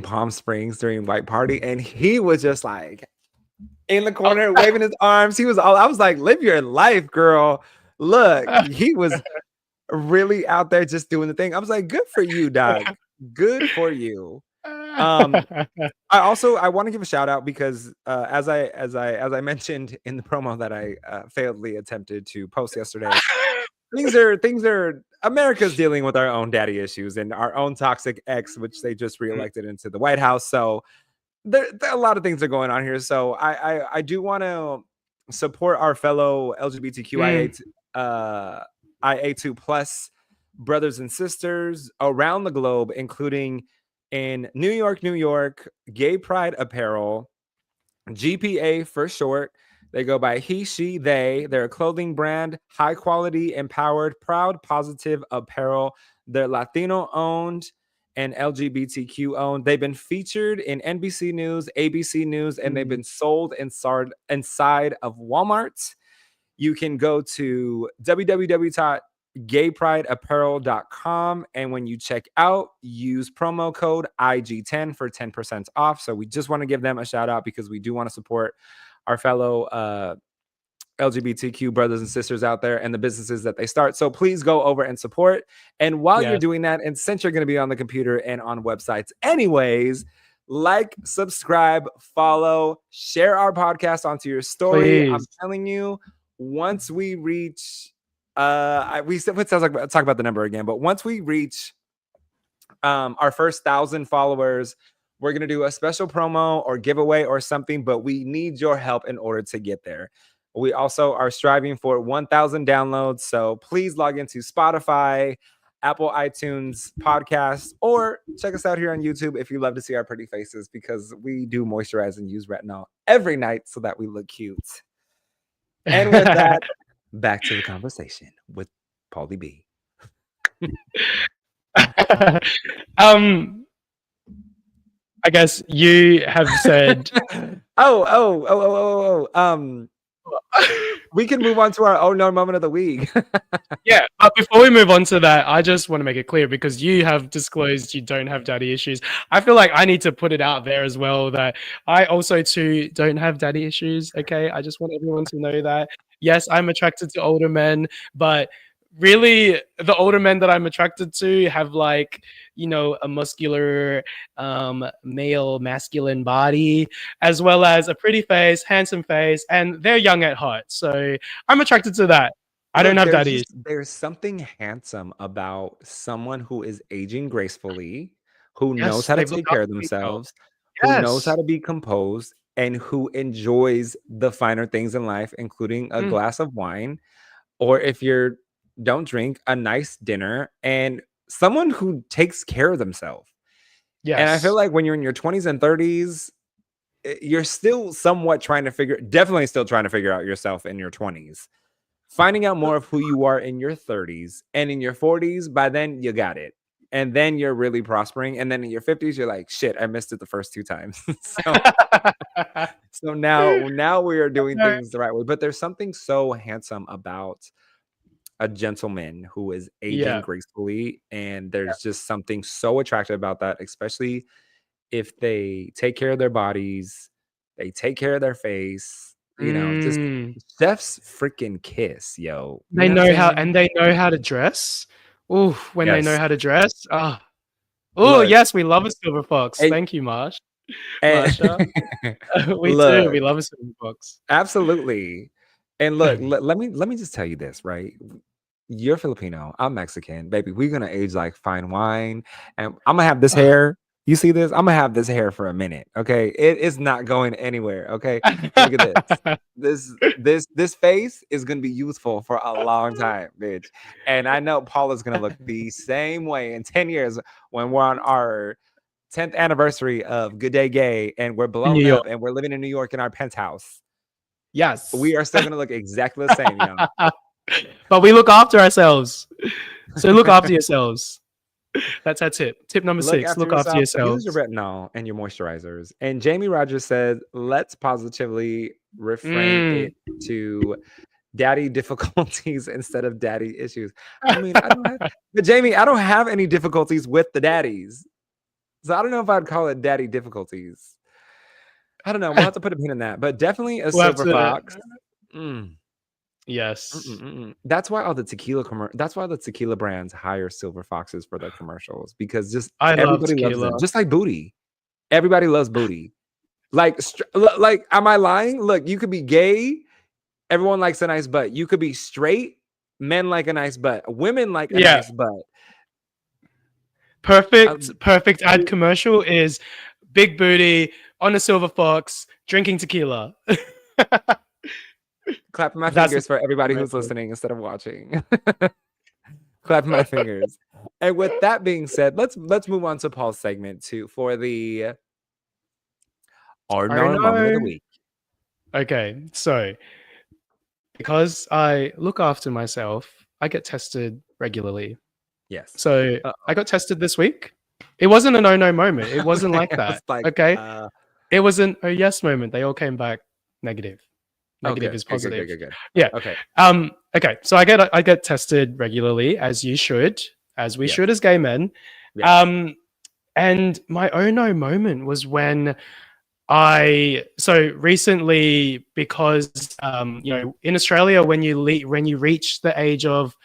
Speaker 1: Palm Springs during white party, and he was just like in the
Speaker 2: Oh.
Speaker 1: corner waving his arms. He was all I was like, live your life, girl. Look, he was really out there just doing the thing. I was like, good for you, dog. Good for you. I want to give a shout out because as I mentioned in the promo that I failedly attempted to post yesterday, things are America's dealing with our own daddy issues and our own toxic ex, which they just reelected into the White House. So there a lot of things are going on here. So I do want to support our fellow LGBTQIA IA2 plus brothers and sisters around the globe, including in New York, New York, Gay Pride Apparel, GPA for short. They go by he, she, they. They're a clothing brand, high quality, empowered, proud, positive apparel. They're Latino owned and LGBTQ owned. They've been featured in NBC News, ABC News, and they've been sold inside of Walmart. You can go to www.gayprideapparel.com, and when you check out, use promo code IG10 for 10% off. So we just want to give them a shout out because we do want to support our fellow LGBTQ brothers and sisters out there and the businesses that they start. So please go over and support. And while you're doing that, and since you're going to be on the computer and on websites anyways, like, subscribe, follow, share our podcast onto your story.
Speaker 2: Please.
Speaker 1: I'm telling you, once we reach let's talk about the number again, but once we reach our first 1,000 followers, we're going to do a special promo or giveaway or something, but we need your help in order to get there. We also are striving for 1,000 downloads, so please log into Spotify, Apple iTunes podcasts, or check us out here on YouTube if you love to see our pretty faces, because we do moisturize and use retinol every night so that we look cute. And with that, back to the conversation with Paulie B.
Speaker 2: I guess you have said
Speaker 1: we can move on to our no moment of the week.
Speaker 2: Yeah, but before we move on to that, I just want to make it clear, because you have disclosed you don't have daddy issues. I feel like I need to put it out there as well that I also too don't have daddy issues. Okay, I just want everyone to know that. Yes, I'm attracted to older men, but really the older men that I'm attracted to have, like, you know, a muscular male masculine body, as well as a pretty face, handsome face, and they're young at heart. So I'm attracted to that. I don't have daddy issues.
Speaker 1: There's something handsome about someone who is aging gracefully, who knows
Speaker 2: Yes,
Speaker 1: how to
Speaker 2: they've looked
Speaker 1: take care of
Speaker 2: after
Speaker 1: themselves, who knows
Speaker 2: Yes.
Speaker 1: how to be composed, and who enjoys the finer things in life, including a glass of wine, or if you're don't drink, a nice dinner, and someone who takes care of themselves. And I feel
Speaker 2: Yes.
Speaker 1: like when you're in your 20s and 30s, you're still somewhat definitely still trying to figure out yourself in your 20s. Finding out more of who you are in your 30s, and in your 40s, by then you got it. And then you're really prospering. And then in your 50s, you're like, shit, I missed it the first 2 times. So now we are doing things the right way. But there's something so handsome about a gentleman who is aging gracefully, and there's just something so attractive about that, especially if they take care of their bodies, they take care of their face, you know, just chef's freaking kiss, yo.
Speaker 2: They know how, and they know how to dress. Oh, when they know how to dress. Oh, yes, we love a silver fox. Thank you, Marsha. We do. We love a silver fox.
Speaker 1: Absolutely. And look, let me just tell you this, right? You're Filipino, I'm Mexican, baby. We're gonna age like fine wine, and I'm gonna have this hair. You see this? I'm gonna have this hair for a minute. Okay, it is not going anywhere. Okay, look at this. This face is gonna be useful for a long time, bitch. And I know Paula's gonna look the same way in 10 years when we're on our 10th anniversary of Good Day Gay, and we're blown up, and we're living in New York in our penthouse.
Speaker 2: Yes,
Speaker 1: we are still gonna look exactly the same, young.
Speaker 2: But we look after ourselves. So look after yourselves. That's our tip. Tip number
Speaker 1: Look
Speaker 2: 6,
Speaker 1: after
Speaker 2: look after
Speaker 1: yourself. Use your
Speaker 2: yourselves.
Speaker 1: retinol and your moisturizers. And Jamie Rogers said, let's positively reframe it to daddy difficulties instead of daddy issues. I mean, but Jamie, I don't have any difficulties with the daddies. So I don't know if I'd call it daddy difficulties. I don't know. We'll have to put a pin in that. But definitely a silver fox.
Speaker 2: Yes.
Speaker 1: That's why all the tequila brands hire silver foxes for their commercials, because just
Speaker 2: Love
Speaker 1: everybody loves
Speaker 2: tequila.
Speaker 1: them. Just like booty. Everybody loves booty. Like am I lying? Look, you could be gay. Everyone likes a nice butt. You could be straight. Men like a nice butt. Women like a nice butt.
Speaker 2: Perfect ad commercial is big booty on a silver fox drinking tequila.
Speaker 1: Clapping my fingers for everybody who's listening instead of watching. Clapping my fingers. And with that being said, let's move on to Paul's segment for the Ordinary Moment of the Week.
Speaker 2: Okay, so because I look after myself, I get tested regularly.
Speaker 1: Yes.
Speaker 2: So I got tested this week. It wasn't a no moment. It wasn't like that. Okay. It was an oh yes moment. They all came back negative. Negative is positive.
Speaker 1: Good.
Speaker 2: Yeah. Okay. Okay. So I get tested regularly, as you should, as we should as gay men. Yes. And my oh no moment was when so recently, because in Australia, when you reach the age of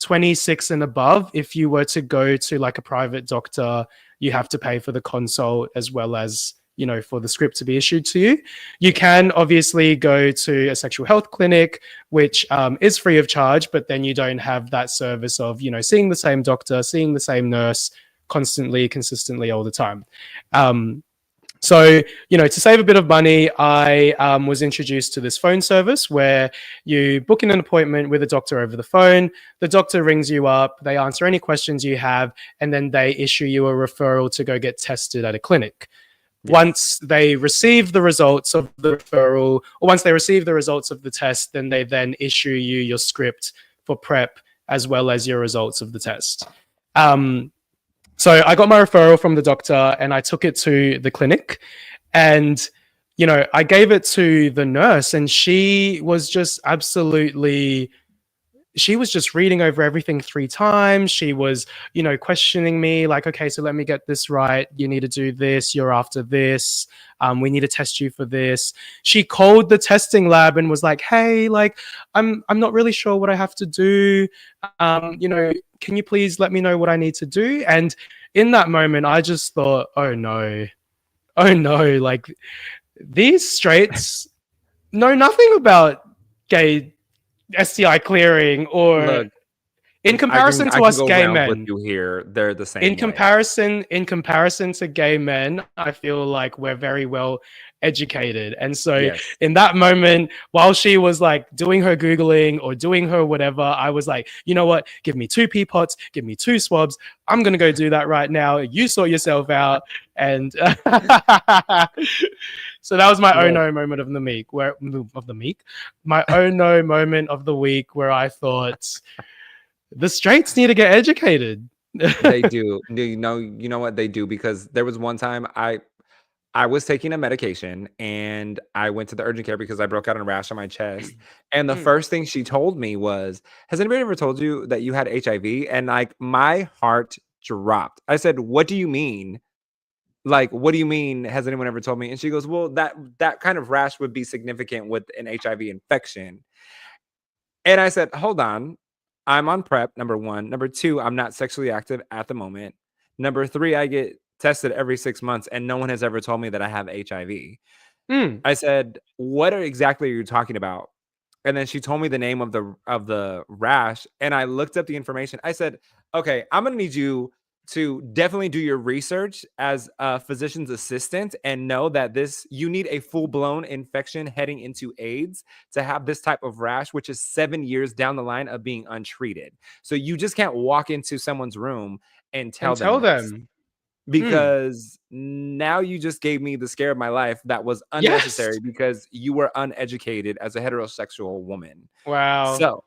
Speaker 2: 26 and above, if you were to go to like a private doctor, you have to pay for the consult as well as for the script to be issued to you. You can obviously go to a sexual health clinic, which is free of charge, but then you don't have that service of seeing the same doctor, seeing the same nurse constantly, consistently all the time. So, to save a bit of money, I was introduced to this phone service where you book in an appointment with a doctor over the phone. The doctor rings you up, they answer any questions you have, and then they issue you a referral to go get tested at a clinic. Yes. Once they receive the results of the referral, or once they receive the results of the test, then they issue you your script for prep as well as your results of the test. So I got my referral from the doctor and I took it to the clinic, and, I gave it to the nurse, and she was just reading over everything 3 times. She was, questioning me like, okay, so let me get this right. You need to do this. You're after this. We need to test you for this. She called the testing lab and was like, hey, like, I'm not really sure what I have to do. Can you please let me know what I need to do? And in that moment, I just thought, oh no, like these straights know nothing about gay STI clearing, or
Speaker 1: look,
Speaker 2: in comparison to us gay men.
Speaker 1: With you here, they're the same.
Speaker 2: In comparison to gay men, I feel like we're very well educated. And so in that moment, while she was like doing her Googling or doing her whatever, I was like, you know what? Give me 2 pee pots, give me 2 swabs. I'm going to go do that right now. You sort yourself out. And so that was my oh no moment of the week, my oh no moment of the week, where I thought the straights need to get educated.
Speaker 1: They do. You know what they do? Because there was one time I was taking a medication and I went to the urgent care because I broke out in a rash on my chest. And the first thing she told me was, has anybody ever told you that you had HIV? And like my heart dropped. I said, what do you mean? Like, what do you mean? Has anyone ever told me? And she goes, well, that kind of rash would be significant with an HIV infection. And I said, hold on. I'm on PrEP, number 1. Number 2, I'm not sexually active at the moment. Number 3, I get tested every 6 months and no one has ever told me that I have HIV. I said, what exactly are you talking about? And then she told me the name of the rash, and I looked up the information. I said, okay, I'm going to need you to definitely do your research as a physician's assistant and know that you need a full-blown infection heading into AIDS to have this type of rash, which is 7 years down the line of being untreated. So you just can't walk into someone's room and tell them. Because now you just gave me the scare of my life that was unnecessary because you were uneducated as a heterosexual woman.
Speaker 2: Wow.
Speaker 1: So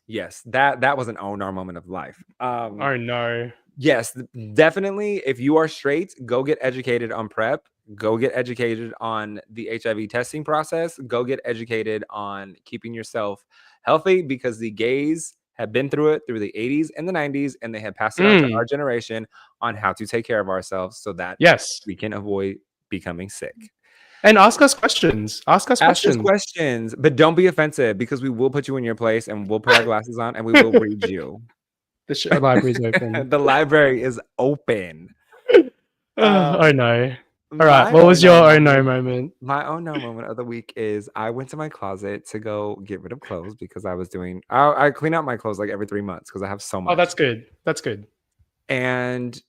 Speaker 1: yes, that was an oh no moment of life.
Speaker 2: Oh no.
Speaker 1: Yes, definitely. If you are straight, go get educated on PrEP. Go get educated on the HIV testing process. Go get educated on keeping yourself healthy, because the gays have been through it through the 80s and the 90s, and they have passed it on to our generation on how to take care of ourselves so that we can avoid becoming sick.
Speaker 2: And ask us questions. Ask us
Speaker 1: questions, but don't be offensive, because we will put you in your place and we'll put our glasses on and we will read you.
Speaker 2: The library's open.
Speaker 1: The library is open.
Speaker 2: Oh no. All right. What was your oh no moment?
Speaker 1: My oh no moment of the week is I went to my closet to go get rid of clothes, because I was doing, I clean out my clothes like every 3 months because I have so much.
Speaker 2: Oh, that's good. That's good.
Speaker 1: And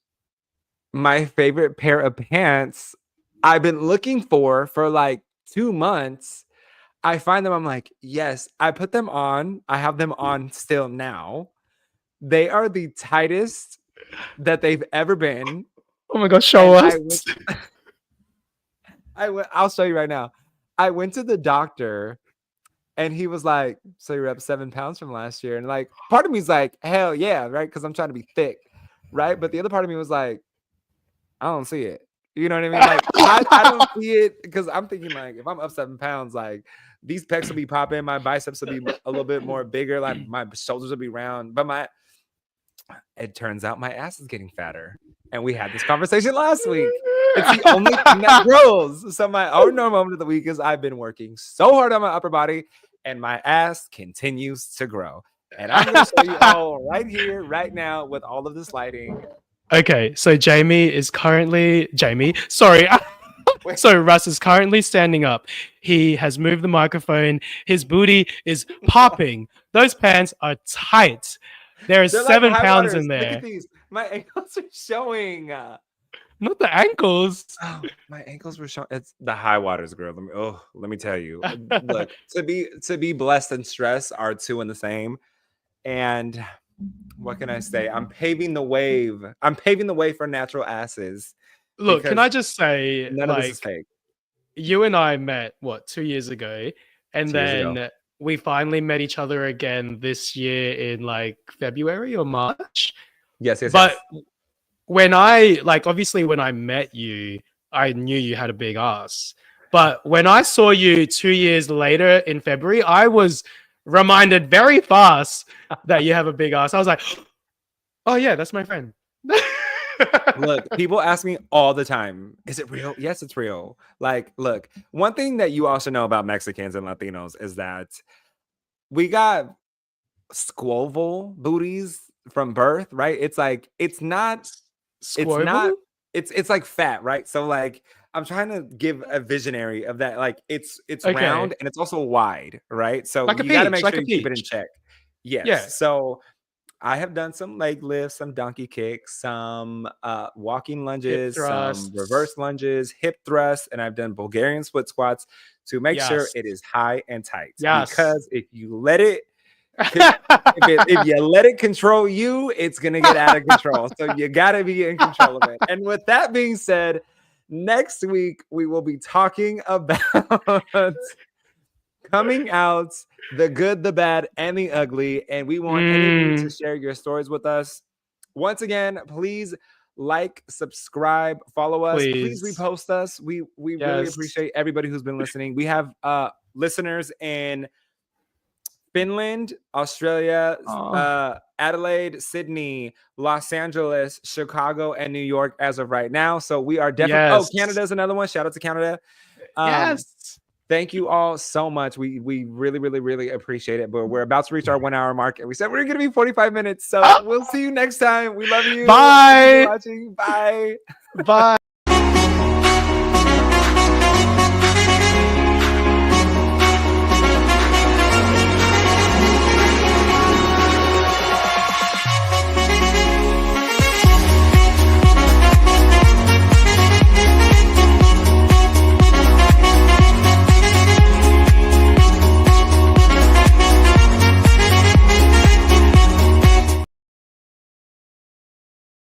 Speaker 1: my favorite pair of pants I've been looking for like 2 months. I find them. I'm like, yes, I put them on. I have them on still now. They are the tightest that they've ever been.
Speaker 2: Oh my gosh, show us.
Speaker 1: I'll show you right now. I went to the doctor and he was like, so you're up 7 pounds from last year. And like, part of me is like, hell yeah, right? Because I'm trying to be thick, right? But the other part of me was like, I don't see it. You know what I mean? Like, I don't see it, because I'm thinking like, if I'm up 7 pounds, like these pecs will be popping, my biceps will be a little bit more bigger, like my shoulders will be round. But it turns out my ass is getting fatter. And we had this conversation last week. It's the only thing that grows. So my oh no moment of the week is I've been working so hard on my upper body and my ass continues to grow. And I'm going to show you all right here, right now, with all of this lighting.
Speaker 2: Okay, so so Russ is currently standing up. He has moved the microphone. His booty is popping. Those pants are tight. There is 7 pounds in there.
Speaker 1: Look at these. My ankles are showing.
Speaker 2: Not the ankles.
Speaker 1: Oh, my ankles were showing. It's the high waters, girl. Let me tell you. Look, to be blessed and stressed are two in the same. And what can I say? I'm paving the wave. I'm paving the way for natural asses.
Speaker 2: Look, can I just say,
Speaker 1: none of this is fake.
Speaker 2: You and I met 2 years ago, and then we finally met each other again this year in like February or March.
Speaker 1: Yes.
Speaker 2: But when obviously when I met you, I knew you had a big ass. But when I saw you 2 years later in February, I was reminded very fast that you have a big ass. I was like, oh yeah, that's my friend.
Speaker 1: Look, people ask me all the time, is it real? Yes, it's real. Like, look, one thing that you also know about Mexicans and Latinos is that we got squoval booties from birth, right? It's like, it's like fat, right? So like, I'm trying to give a visionary of that. Like it's round and it's also wide, right? So
Speaker 2: like
Speaker 1: you got to make sure you keep it in check. Yes. Yeah. So I have done some leg lifts, some donkey kicks, some walking lunges, some reverse lunges, hip thrusts, and I've done Bulgarian split squats to make sure it is high and tight. Yes. Because if you let it, if you let it control you, it's gonna get out of control. So you gotta be in control of it. And with that being said, next week we will be talking about coming out, the good, the bad, and the ugly. And we want any of you to share your stories with us. Once again, please like, subscribe, follow us. Please repost us. We really appreciate everybody who's been listening. We have listeners in Finland, Australia, Adelaide, Sydney, Los Angeles, Chicago, and New York as of right now. So we are definitely. Oh, Canada's another one. Shout out to Canada.
Speaker 2: Yes.
Speaker 1: Thank you all so much. We really, really, really appreciate it. But we're about to reach our 1 hour mark, and we said we're going to be 45 minutes. So we'll see you next time. We love you.
Speaker 2: Bye.
Speaker 1: Thanks for watching. Bye.
Speaker 2: Bye.